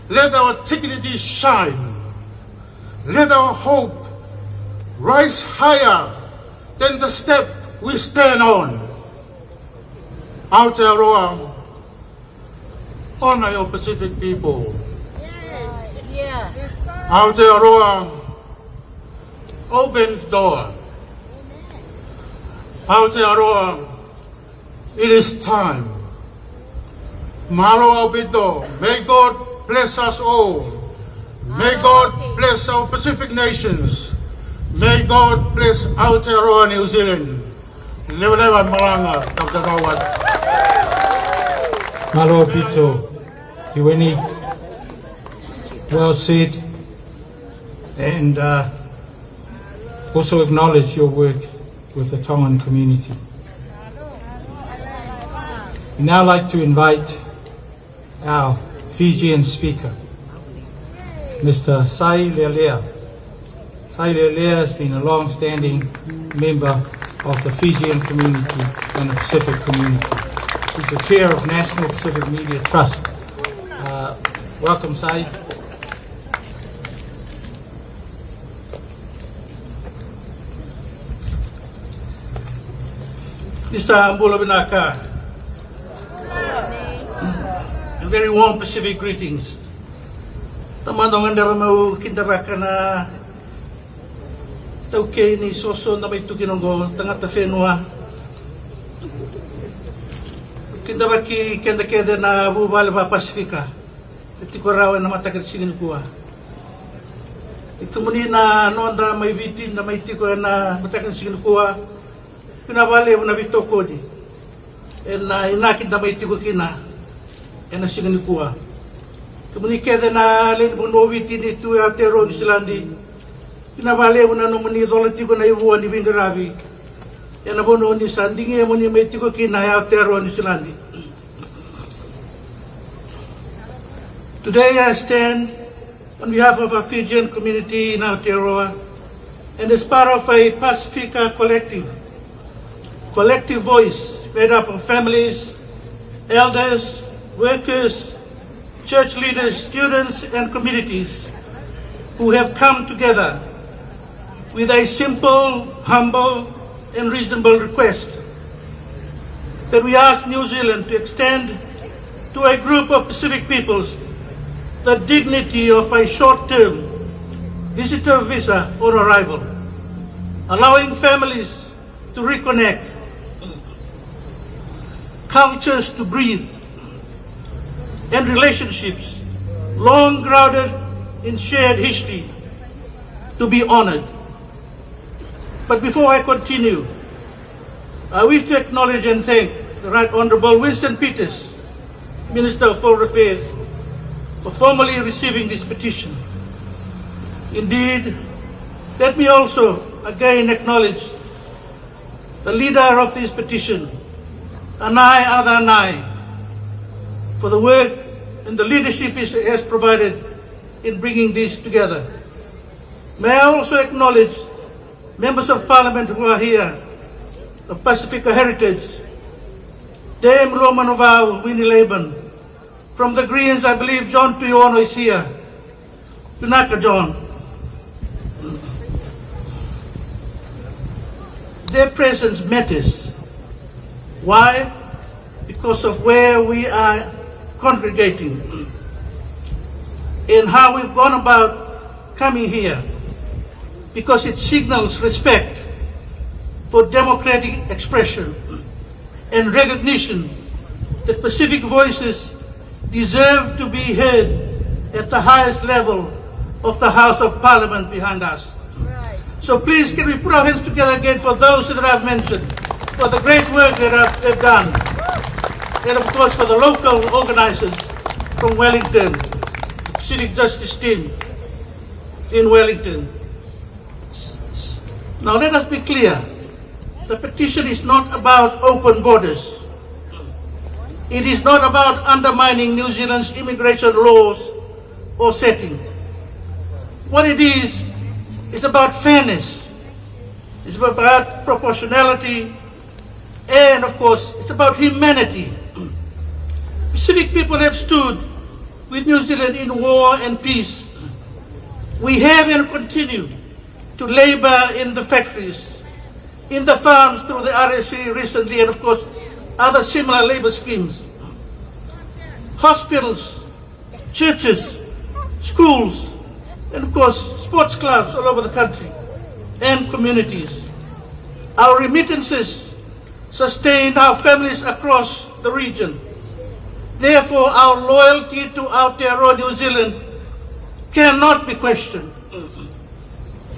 Let our dignity shine. Let our hope rise higher than the step we stand on. Aotearoa, honor your Pacific people. Aotearoa, open the door. Aotearoa, it is time. Malo Aupito, may God bless us all. May God bless our Pacific nations. May God bless Aotearoa, New Zealand. Never malanga, Dr. Gawat. Malo Aupito, Iweni, well said. and also acknowledge your work with the Tongan community. We'd now like to invite our Fijian speaker, Mr. Sāmoa. Sāmoa has been a long-standing member of the Fijian community and the Pacific community. He's the chair of National Pacific Media Trust. Welcome, Sai. Mr. Mbulabinaka, and very warm Pacific greetings. Tamandong andara mau kindaraka na tauke ni soso na may tukinongo tangata whenua. Kindaraki kenda na bubala pa Pasifika. Tiko rawa na matakit singin kuwa. Ito muni na noonda may bitin na may tiko na matakit singin kuwa. Pinabali mo na bito ko di. Na inakit na may tiko kina. Na singin kuwa. Tumuni keda na len mo no bitin ito Aotearoa New Zealandi. Pinabali mo na no muni dola tiko na ibuan ni Bindarabi. Na bono ni sandingi mo ni may tiko kina Aotearoa New Zealandi. Today I stand on behalf of our Fijian community in Aotearoa and as part of a Pasifika collective voice made up of families, elders, workers, church leaders, students and communities who have come together with a simple, humble and reasonable request that we ask New Zealand to extend to a group of Pacific peoples the dignity of a short-term visitor visa on arrival, allowing families to reconnect, cultures to breathe, and relationships long grounded in shared history to be honored. But before I continue, I wish to acknowledge and thank the Right Honourable Winston Peters, Minister of Foreign Affairs, for formally receiving this petition. Indeed, let me also again acknowledge the leader of this petition, Anai Adanai, for the work and the leadership he has provided in bringing this together. May I also acknowledge members of Parliament who are here, of Pacifica Heritage, Dame Romanovau Winnie Laban. From the Greens, I believe John Tuyono is here. Tunaka John. Their presence matters. Why? Because of where we are congregating and how we've gone about coming here. Because it signals respect for democratic expression and recognition that Pacific voices deserve to be heard at the highest level of the House of Parliament behind us. Right. So please, can we put our hands together again for those that I've mentioned, for the great work that they've done, and of course for the local organizers from Wellington, Civic Justice Team in Wellington. Now let us be clear, the petition is not about open borders. It is not about undermining New Zealand's immigration laws or setting. What it is about fairness. It's about proportionality, and of course, it's about humanity. Pacific people have stood with New Zealand in war and peace. We have and continue to labor in the factories, in the farms through the RSC recently, and of course, other similar labor schemes. Hospitals, churches, schools, and of course, sports clubs all over the country and communities. Our remittances sustain our families across the region. Therefore, our loyalty to Aotearoa New Zealand cannot be questioned.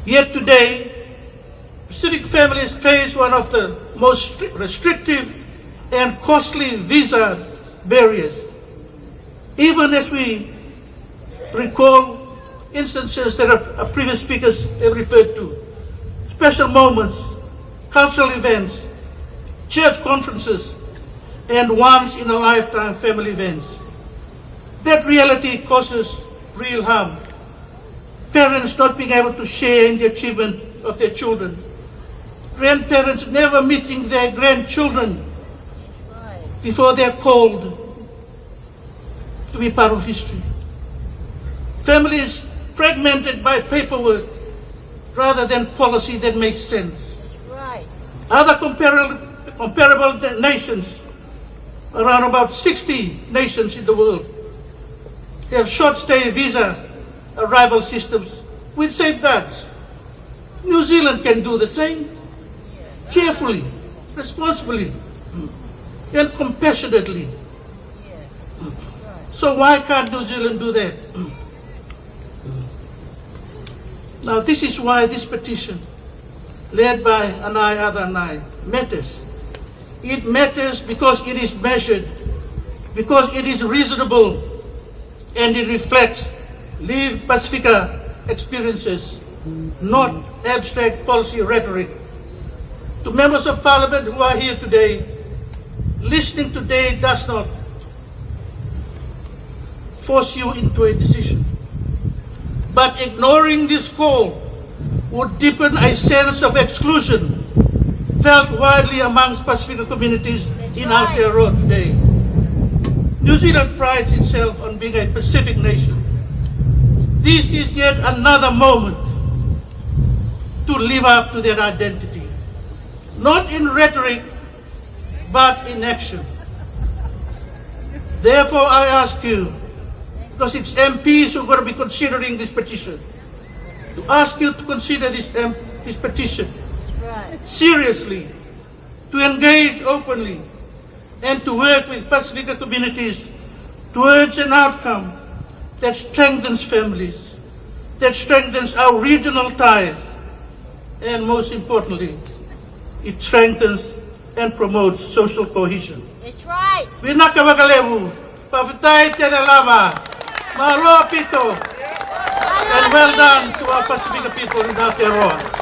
Yet today, Pacific families face one of the most restrictive and costly visa barriers. Even as we recall instances that our previous speakers have referred to. Special moments, cultural events, church conferences, and once-in-a-lifetime family events. That reality causes real harm. Parents not being able to share in the achievement of their children. Grandparents never meeting their grandchildren before they're called to be part of history. Families fragmented by paperwork rather than policy that makes sense. Other comparable nations, around about 60 nations in the world, they have short-stay visa arrival systems with safeguards. New Zealand can do the same, carefully, responsibly, and compassionately. So why can't New Zealand do that? Now this is why this petition, led by Anai Other Anai, matters. It matters because it is measured, because it is reasonable, and it reflects lived Pacifica experiences, not abstract policy rhetoric. To members of Parliament who are here today, listening today does not force you into a decision. But ignoring this call would deepen a sense of exclusion felt widely amongst Pacifica communities in Aotearoa today. New Zealand prides itself on being a Pacific nation. This is yet another moment to live up to that identity, not in rhetoric, but in action. Therefore, I ask you, because it's MPs who are going to be considering this petition, to ask you to consider this petition seriously, to engage openly, and to work with Pacifica communities towards an outcome that strengthens families, that strengthens our regional ties, and most importantly, it strengthens and promotes social cohesion. That's right. Vinaka Wakalevu, Pavitai Terelava, Mahalo Pito, and well done to our Pacifica people in Aotearoa.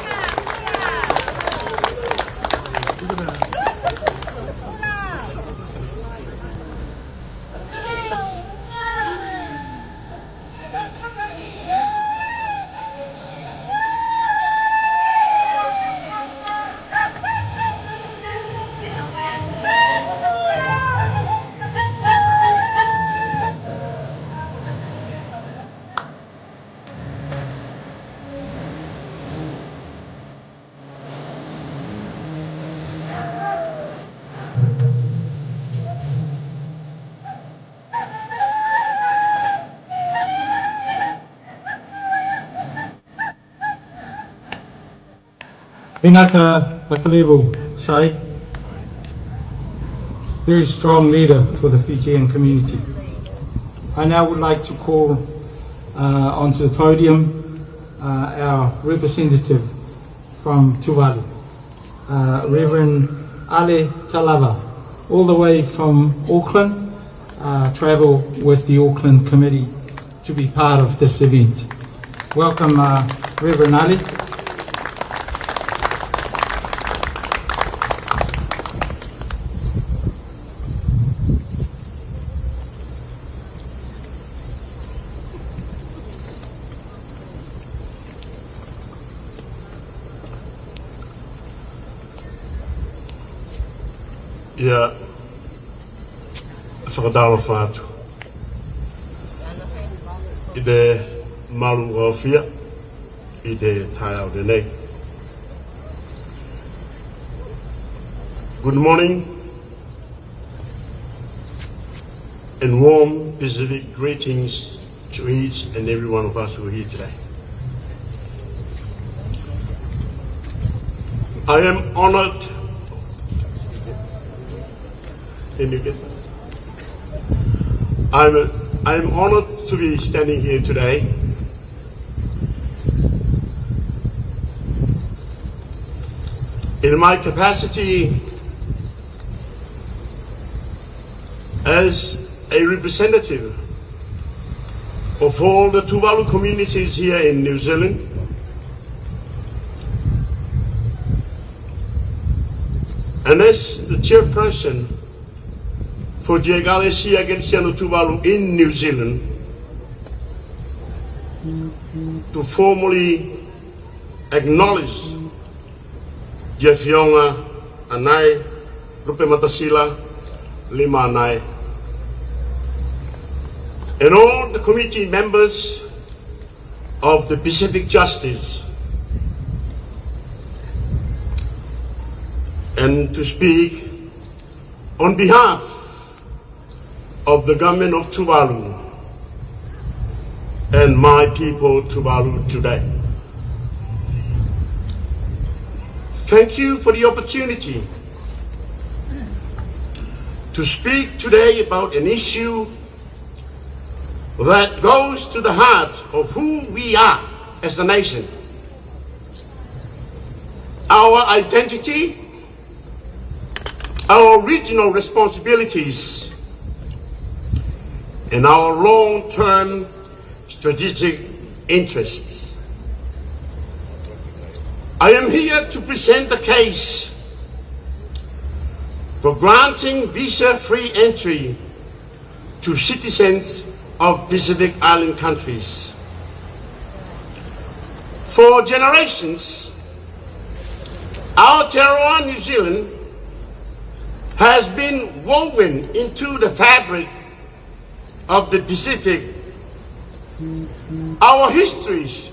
Vinaka Wakalevu, Shai, very strong leader for the Fijian community. I now would like to call onto the podium our representative from Tuvalu, Reverend Ale Talava, all the way from Auckland, travel with the Auckland Committee to be part of this event. Welcome, Reverend Ale. Ia whakadalo whātu I te malu o whia I te tai au nei. Good morning and warm Pacific greetings to each and every one of us who are here today. I am honored I'm honored to be standing here today in my capacity as a representative of all the Tuvalu communities here in New Zealand, and as the chairperson for the Ecclesia Gerciano Tuvalu in New Zealand, to formally acknowledge Dia Fionga Anai Rupe Matasila Lima Anai and all the committee members of the Pacific Justice, and to speak on behalf of the government of Tuvalu and my people Tuvalu today. Thank you for the opportunity to speak today about an issue that goes to the heart of who we are as a nation. Our identity, our regional responsibilities, and our long-term strategic interests. I am here to present the case for granting visa-free entry to citizens of Pacific Island countries. For generations, Aotearoa, New Zealand, has been woven into the fabric of the Pacific. Our histories,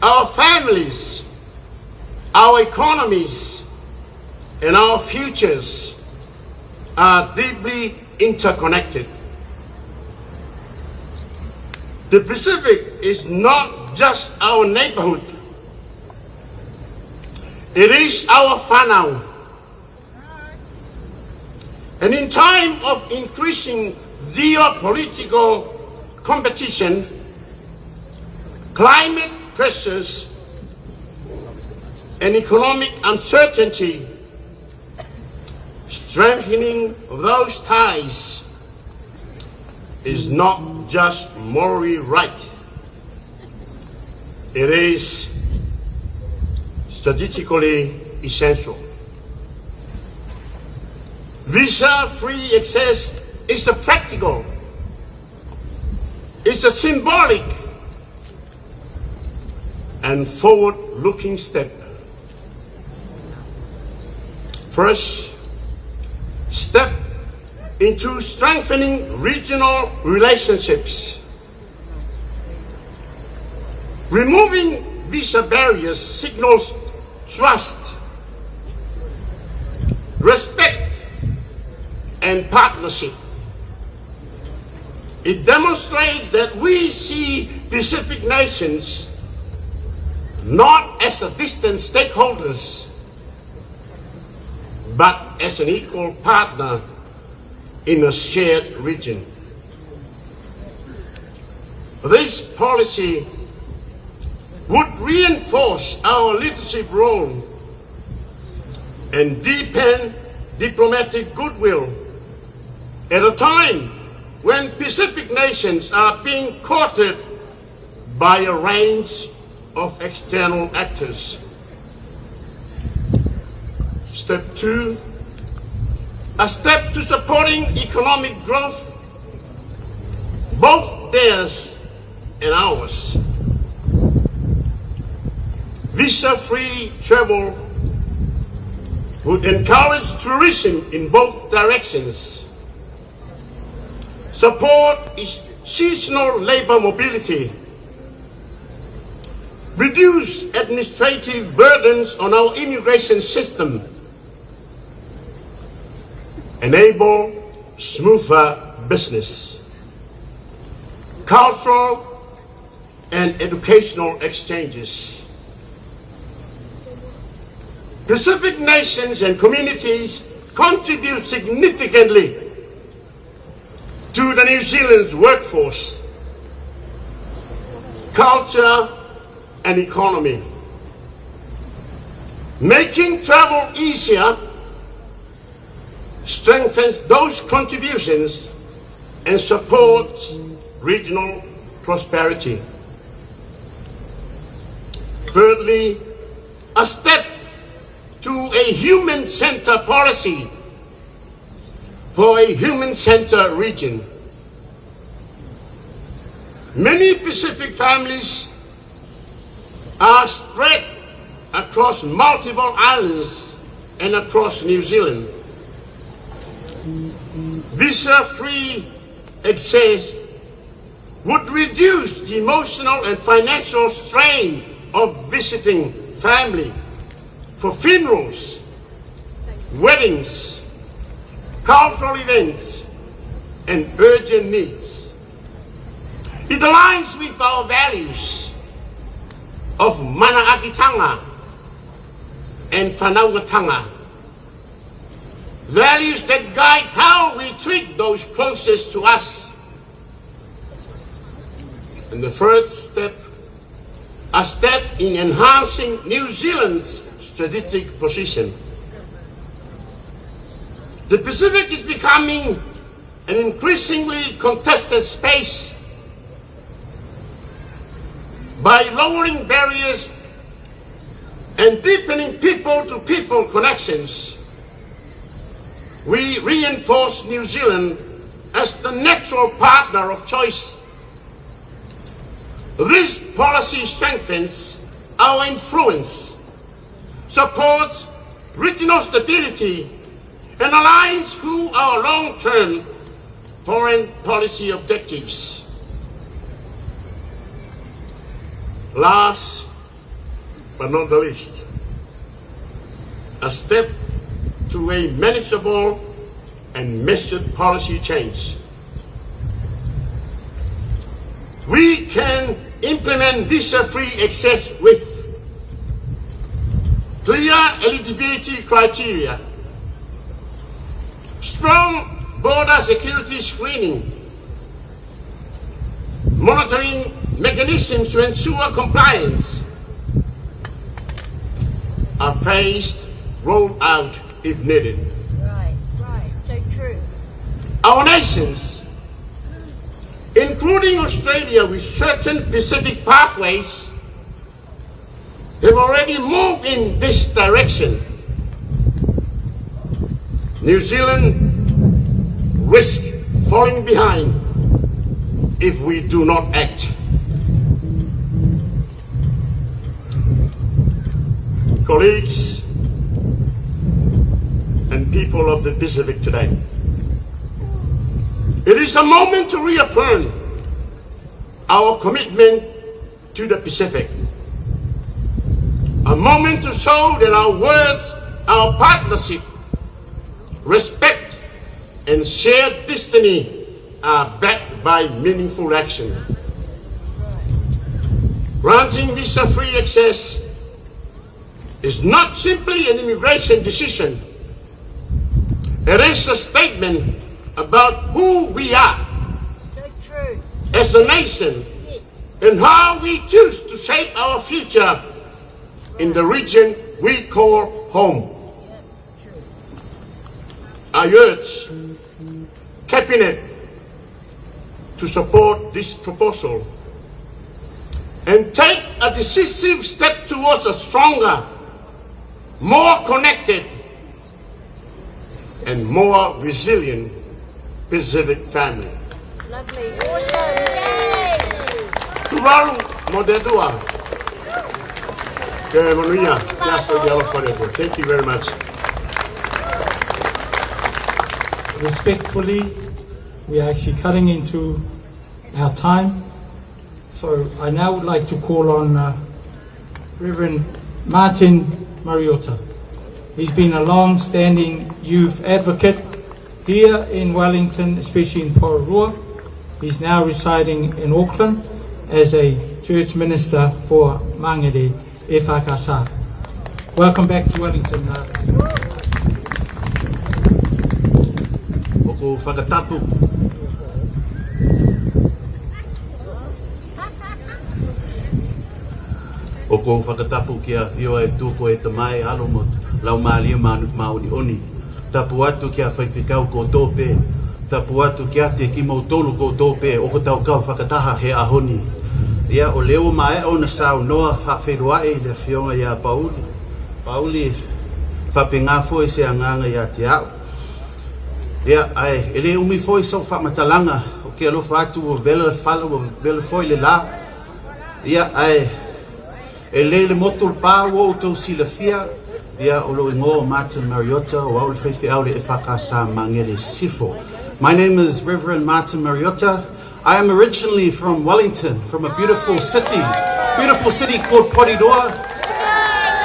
our families, our economies, and our futures are deeply interconnected. The Pacific is not just our neighborhood. It is our whānau. And in time of increasing geopolitical competition, climate pressures, and economic uncertainty, strengthening those ties is not just morally right. It is strategically essential. Visa-free access is a practical, it's a symbolic and forward-looking step. First, step into strengthening regional relationships. Removing visa barriers signals trust, respect, and partnership. It demonstrates that we see Pacific nations not as a distant stakeholders, but as an equal partner in a shared region. This policy would reinforce our leadership role and deepen diplomatic goodwill at a time when Pacific nations are being courted by a range of external actors. Step 2, a step to supporting economic growth, both theirs and ours. Visa-free travel would encourage tourism in both directions, support seasonal labor mobility, reduce administrative burdens on our immigration system, enable smoother business, cultural and educational exchanges. Pacific nations and communities contribute significantly to the New Zealand's workforce, culture, and economy. Making travel easier strengthens those contributions and supports regional prosperity. Thirdly, a step to a human-centered policy for a human-centered region. Many Pacific families are spread across multiple islands and across New Zealand. Visa-free access would reduce the emotional and financial strain of visiting family for funerals, weddings, cultural events, and urgent needs. It aligns with our values of Manaakitanga and Whanauatanga, values that guide how we treat those closest to us. And the first step, a step in enhancing New Zealand's strategic position. The Pacific is becoming an increasingly contested space. By lowering barriers and deepening people-to-people connections, we reinforce New Zealand as the natural partner of choice. This policy strengthens our influence, supports regional stability, and aligns with our long-term foreign policy objectives. Last but not the least, a step to a manageable and measured policy change. We can implement visa-free access with clear eligibility criteria, strong border security screening, monitoring mechanisms to ensure compliance, a phased rollout if needed. Right, so true. Our nations, including Australia with certain Pacific pathways, have already moved in this direction. New Zealand risks falling behind if we do not act. Colleagues and people of the Pacific today, it is a moment to reaffirm our commitment to the Pacific. A moment to show that our words, our partnership, respect, and shared destiny are backed by meaningful action. Granting visa-free access is not simply an immigration decision. It is a statement about who we are as a nation and how we choose to shape our future in the region we call home. I urge Cabinet to support this proposal and take a decisive step towards a stronger, more connected, and more resilient Pacific family. Lovely. Awesome. Yay! Tuvalu Modedua. Thank you very much. Respectfully, we are actually cutting into our time. So I now would like to call on Reverend Martin Mariota. He's been a long-standing youth advocate here in Wellington, especially in Pororua. He's now residing in Auckland as a church minister for Mangere e Whakasa. Welcome back to Wellington. Oko whakatapu. Oko whakatapu kia whioa e tūko e tamai alo mo lau maalia mauni oni. Tapu atu kia whaiwhikau ko tōpe, tapu atu ki ate ki mautolu koutou pe o ko tau kau whakataha he ahoni. Ia o leo mai o na sao noa whawhiruae le whionga ia Pauli. Pauli whapengafo e se anganga ia te au. Ia ai, ele umi foi sau whamatalanga o ke alofa atu o vela whala o vela foi le la. Ia ai, e le motul pā o tau sila fia. Ia o lo ingo Martin Mariota o au le whaiwhi au le e whakasa mangere sifo. My name is Reverend Martin Mariota. I am originally from Wellington, from a beautiful city called Porirua,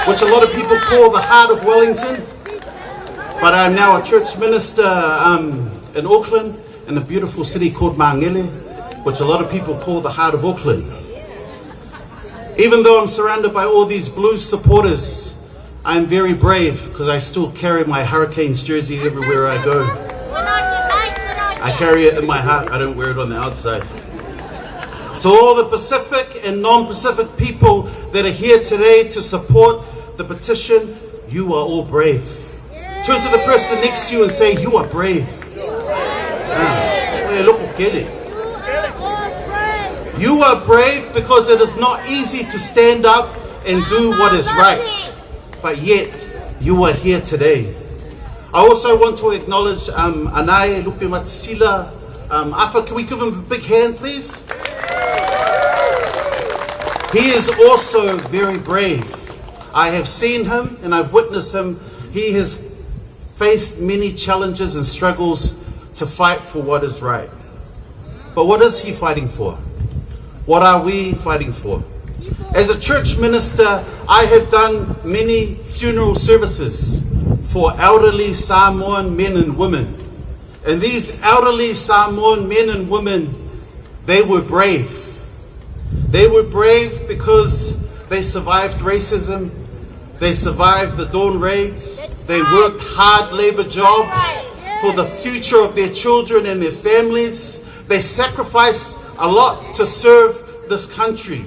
which a lot of people call the heart of Wellington. But I'm now a church minister in Auckland, in a beautiful city called Mangele, which a lot of people call the heart of Auckland. Even though I'm surrounded by all these Blues supporters, I'm very brave because I still carry my Hurricanes jersey everywhere I go. I carry it in my heart, I don't wear it on the outside. To all the Pacific and non-Pacific people that are here today to support the petition, you are all brave. Turn to the person next to you and say, you are brave. You are brave because it is not easy to stand up and do what is right. But yet, you are here today. I also want to acknowledge Anai Lupe Matsila. Afa, can we give him a big hand, please? He is also very brave. I have seen him and I've witnessed him. He has faced many challenges and struggles to fight for what is right. But what is he fighting for? What are we fighting for? As a church minister, I have done many funeral services for elderly Samoan men and women. And these elderly Samoan men and women, they were brave. They were brave because they survived racism. They survived the dawn raids. They worked hard labor jobs for the future of their children and their families. They sacrificed a lot to serve this country.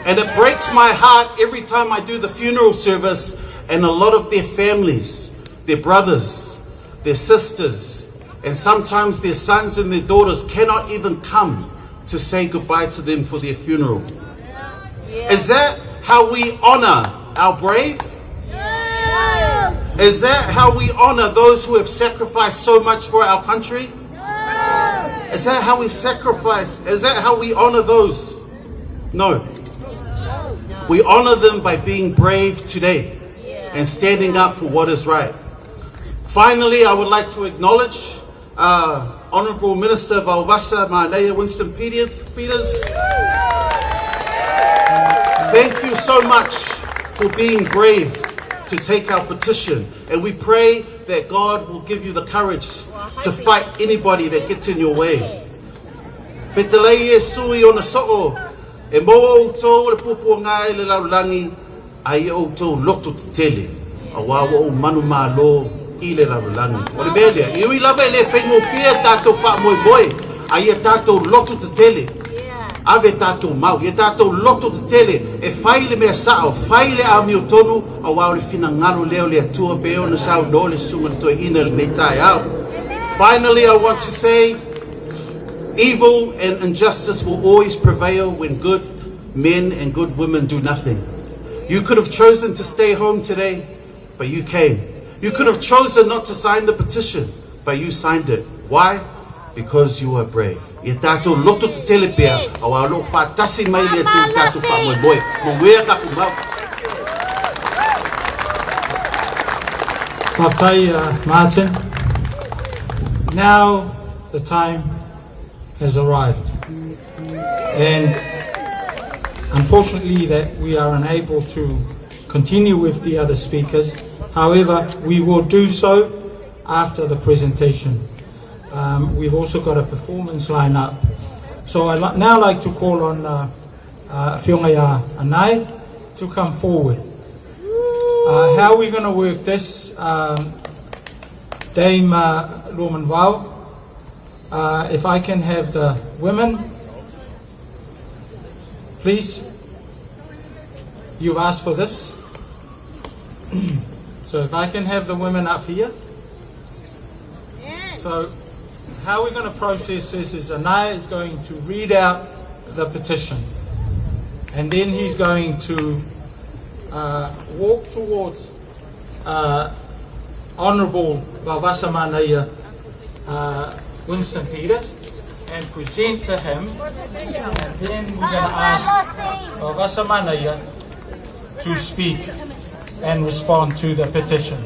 And it breaks my heart every time I do the funeral service and a lot of their families, their brothers, their sisters, and sometimes their sons and their daughters cannot even come to say goodbye to them for their funeral. Is that how we honor our brave? Is that how we honor those who have sacrificed so much for our country? Is that how we sacrifice? Is that how we honor those? No. We honor them by being brave today and standing up for what is right. Finally, I would like to acknowledge Honourable Minister of Aotearoa, Maanea Winston Peters. Thank you so much for being brave to take our petition. And we pray that God will give you the courage to fight anybody that gets in your way. Fetalei e sui ona so'o. E mo outou le pupu ngai le laulangi ai outou loto te tele a wawa o manu malo i le laulangi. O le melia, i ui lava le whaingo fia tātou wha moi moi ai e tātou loto te tele. Ave tātou mau, e tātou loto te tele e whai le mea sao, whai le a mio tonu a wawa le whina ngaro leo le atua peo na sao no le sunga le toi ina le meitai au. Finally, I want to say, evil and injustice will always prevail when good men and good women do nothing. You could have chosen to stay home today, but you came. You could have chosen not to sign the petition, but you signed it. Why? Because you are brave. E tātou loto te telepea, a wā lo whātasi mai le tū tātou whamoe moe. Mo wea kaku mau. Maftai, Martin. Now the time has arrived, and unfortunately that we are unable to continue with the other speakers. However, we will do so after the presentation. We've also got a performance line up. So I'd now like to call on Whionga Anai to come forward. How are we going to work this? Dame Lorman Vau, if I can have the women, please. You've asked for this. So if I can have the women up here. So how we're going to process this is Anaya is going to read out the petition, and then he's going to walk towards Honourable Vavasa Manaya Winston Peters and present to him, and then we're going to ask Vavasa Manaya to speak and respond to the petition.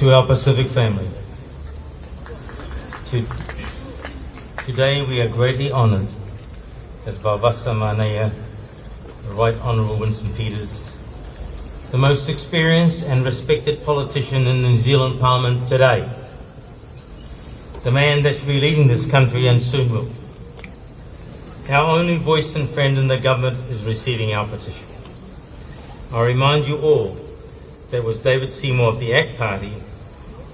To our Pacific family, today we are greatly honoured that Vavasa Manaya, the Right Honourable Winston Peters, the most experienced and respected politician in the New Zealand Parliament today, the man that should be leading this country and soon will. Our only voice and friend in the government is receiving our petition. I remind you all that it was David Seymour of the ACT Party,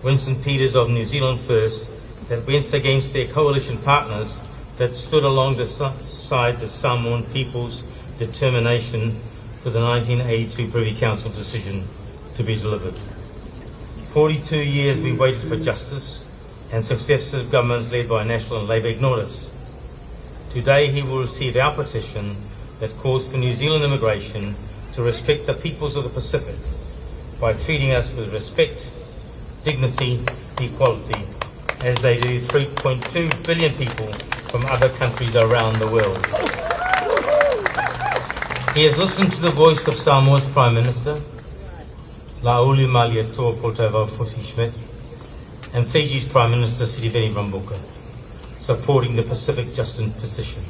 Winston Peters of New Zealand First, that went against their coalition partners that stood alongside the Samoan people's determination for the 1982 Privy Council decision to be delivered. 42 years we waited for justice, and successive governments led by National and Labour ignored us. Today he will receive our petition that calls for New Zealand immigration to respect the peoples of the Pacific by treating us with respect, dignity, equality, as they do 3.2 billion people from other countries around the world. He has listened to the voice of Samoa's Prime Minister, Lauli Malietoa Poltava Fosi-Schmidt, and Fiji's Prime Minister Sitiveni Rambuka, supporting the Pacific Justice petition.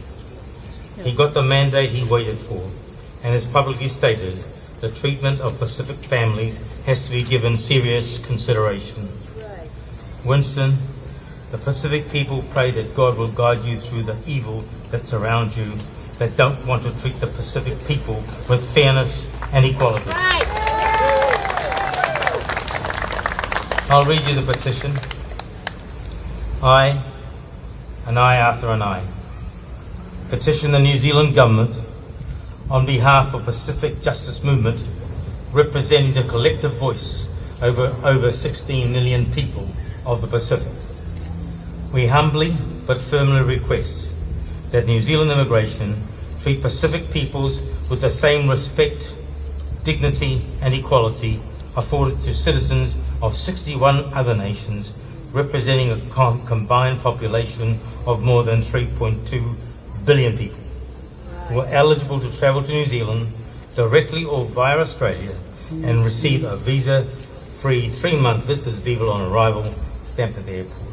He got the mandate he waited for, and has publicly stated the treatment of Pacific families has to be given serious consideration. Winston, the Pacific people pray that God will guide you through the evil that's around you, that don't want to treat the Pacific people with fairness and equality. I'll read you the petition. I, an eye after an eye, petition the New Zealand Government on behalf of Pacific Justice Movement, representing the collective voice over 16 million people of the Pacific. We humbly but firmly request that New Zealand immigration treat Pacific peoples with the same respect, dignity and equality afforded to citizens of 61 other nations, representing a combined population of more than 3.2 billion people who are eligible to travel to New Zealand directly or via Australia and receive a visa-free 3-month visitor's visa on arrival, stamped at the airport.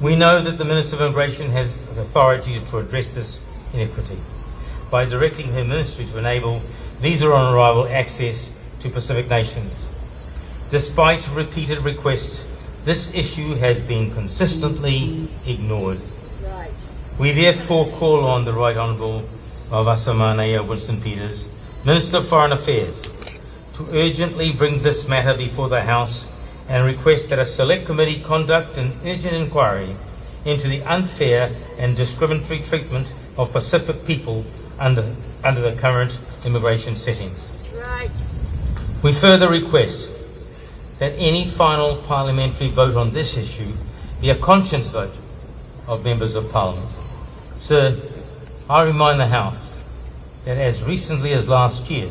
We know that the Minister of Immigration has authority to address this inequity by directing her ministry to enable visa on arrival access to Pacific nations. Despite repeated requests, this issue has been consistently ignored. We therefore call on the Right Honourable Vavasa Manaya Winston Peters, Minister of Foreign Affairs, to urgently bring this matter before the House and request that a select committee conduct an urgent inquiry into the unfair and discriminatory treatment of Pacific people under the current immigration settings. Right. We further request that any final parliamentary vote on this issue be a conscience vote of members of Parliament. Sir, I remind the House that as recently as last year,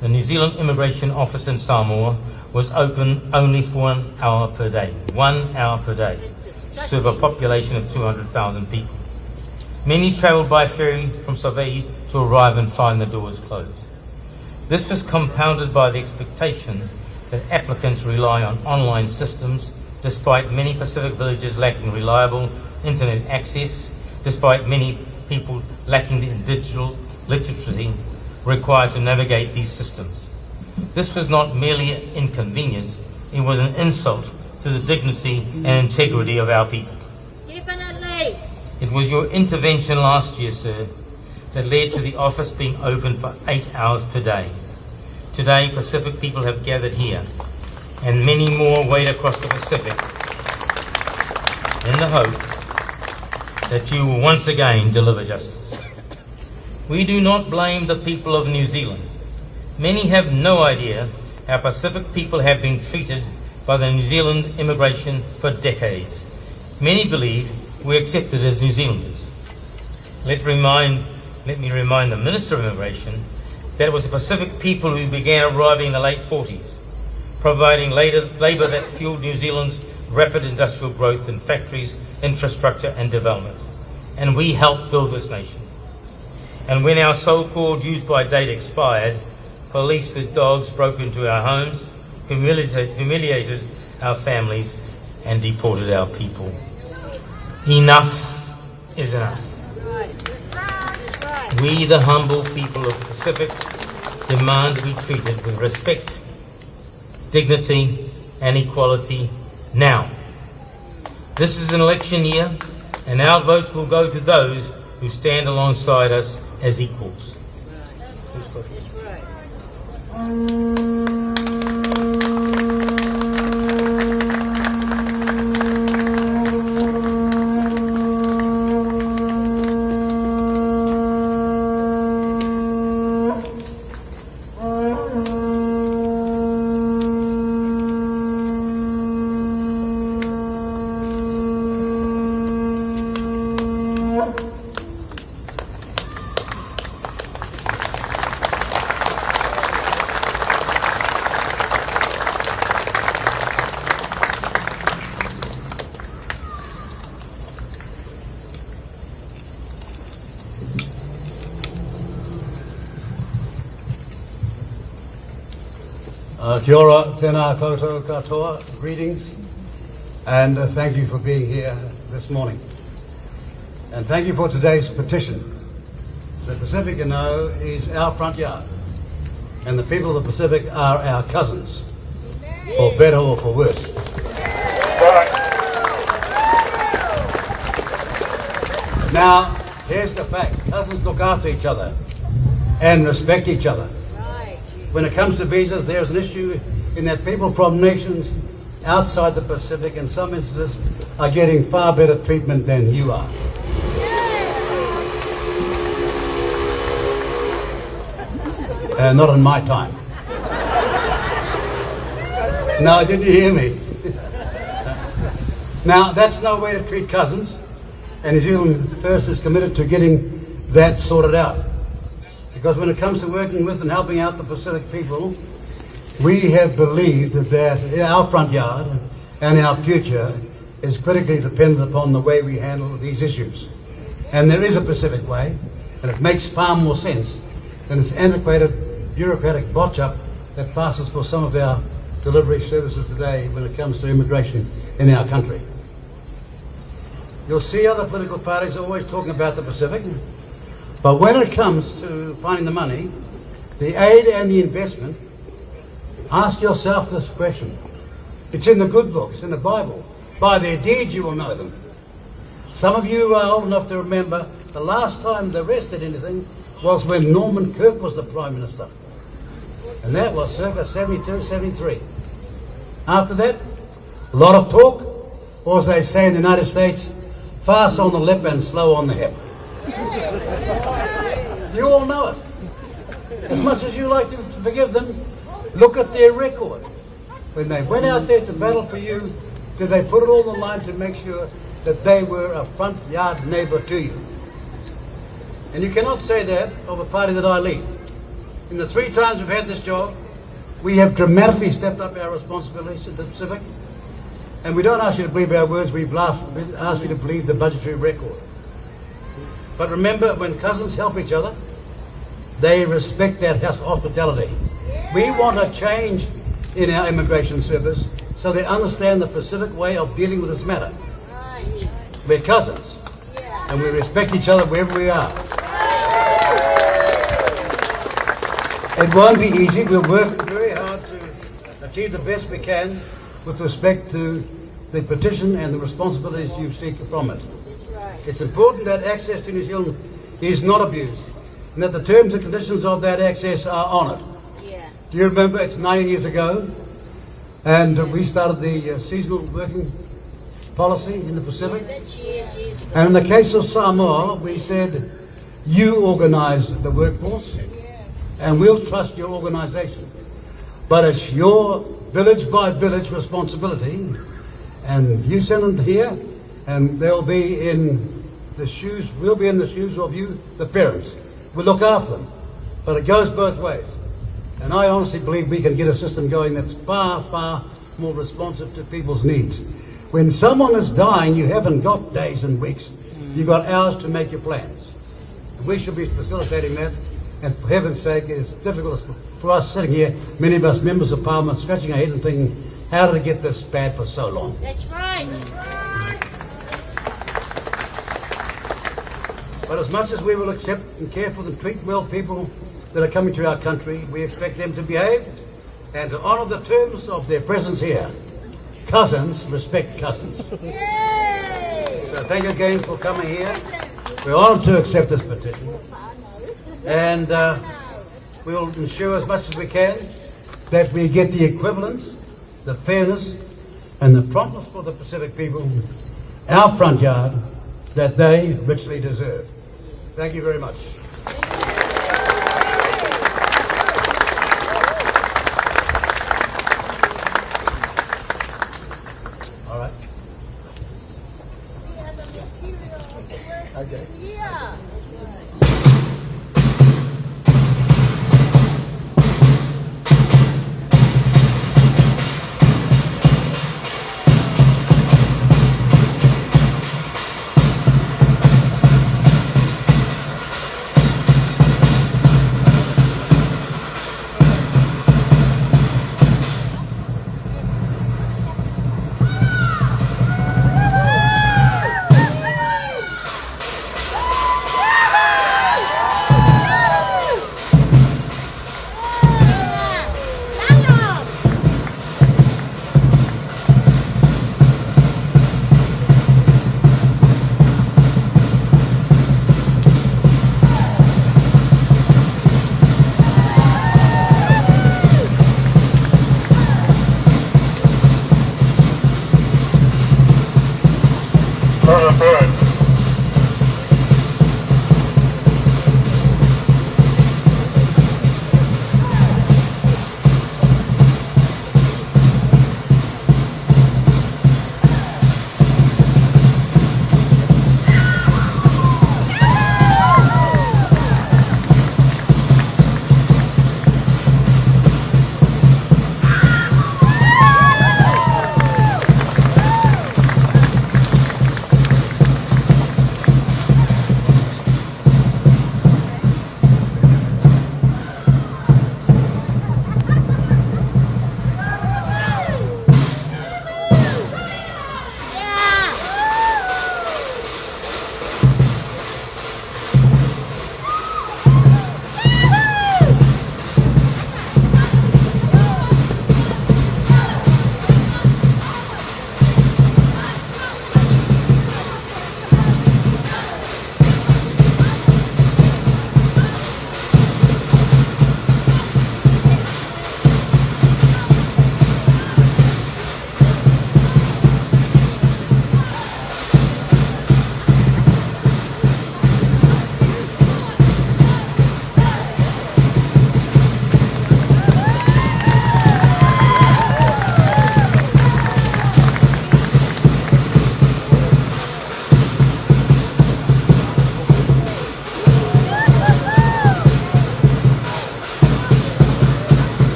the New Zealand Immigration Office in Samoa was open only for 1 hour per day. 1 hour per day. To serve a population of 200,000 people. Many travelled by ferry from Sāmoa to arrive and find the doors closed. This was compounded by the expectation that applicants rely on online systems, despite many Pacific villages lacking reliable internet access, despite many people lacking the digital literacy required to navigate these systems. This was not merely inconvenient, it was an insult to to the dignity and integrity of our people. Definitely. It was your intervention last year, sir, that led to the office being open for 8 hours per day. Today, Pacific people have gathered here, and many more wait across the Pacific in the hope that you will once again deliver justice. We do not blame the people of New Zealand. Many have no idea how Pacific people have been treated by the New Zealand immigration for decades. Many believe we're accepted as New Zealanders. Let me remind the Minister of Immigration that it was the Pacific people who began arriving in the late 40s, providing labour that fueled New Zealand's rapid industrial growth in factories, infrastructure and development. And we helped build this nation. And when our so-called use-by date expired, police with dogs broke into our homes, humiliated our families and deported our people. Enough is enough. We, the humble people of the Pacific, demand to be treated with respect, dignity and equality now. This is an election year, and our votes will go to those who stand alongside us as equals. Kia ora, tēnā koutou katoa, greetings, and thank you for being here this morning. And thank you for today's petition. The Pacific, you know, is our front yard, and the people of the Pacific are our cousins, for better or for worse. Now, here's the fact. Cousins look after each other and respect each other. When it comes to visas, there's an issue in that people from nations outside the Pacific, in some instances, are getting far better treatment than you are. Not in my time. No, didn't you hear me? Now, that's no way to treat cousins, and New Zealand First is committed to getting that sorted out. Because when it comes to working with and helping out the Pacific people, we have believed that our front yard and our future is critically dependent upon the way we handle these issues. And there is a Pacific way, and it makes far more sense than this antiquated bureaucratic botch-up that passes for some of our delivery services today when it comes to immigration in our country. You'll see other political parties always talking about the Pacific, but when it comes to finding the money, the aid and the investment, ask yourself this question. It's in the good books, in the Bible. By their deeds you will know them. Some of you are old enough to remember the last time the rest did anything was when Norman Kirk was the Prime Minister. And that was circa 72, 73. After that, a lot of talk, or as they say in the United States, fast on the lip and slow on the hip. You all know it. As much as you like to forgive them, look at their record. When they went out there to battle for you, did they put it all on the line to make sure that they were a front yard neighbour to you? And you cannot say that of a party that I lead. In the 3 times we've had this job, we have dramatically stepped up our responsibilities to the Pacific. And we don't ask you to believe our words, we ask you to believe the budgetary record. But remember, when cousins help each other, they respect that hospitality. We want a change in our immigration service so they understand the Pacific way of dealing with this matter. We're cousins, and we respect each other wherever we are. It won't be easy. We'll work very hard to achieve the best we can, with respect to the petition and the responsibilities you seek from it. It's important that access to New Zealand is not abused, and that the terms and conditions of that access are honoured. Yeah. Do you remember, it's 9 years ago, and we started the seasonal working policy in the Pacific. And in the case of Samoa, we said, you organise the workforce, and we'll trust your organisation. But it's your village by village responsibility, and you send them here, and they'll be in the shoes, we'll be in the shoes of you, the parents. We'll look after them. But it goes both ways. And I honestly believe we can get a system going that's far, far more responsive to people's needs. When someone is dying, you haven't got days and weeks. You've got hours to make your plans. And we should be facilitating that. And for heaven's sake, it's difficult for us sitting here, many of us members of Parliament, scratching our head and thinking, how did it get this bad for so long? That's right. That's right. But as much as we will accept and care for and treat well people that are coming to our country, we expect them to behave and to honour the terms of their presence here. Cousins respect cousins. So thank you again for coming here. We're honoured to accept this petition. And we'll ensure as much as we can that we get the equivalence, the fairness and the promptness for the Pacific people, our front yard, that they richly deserve. Thank you very much.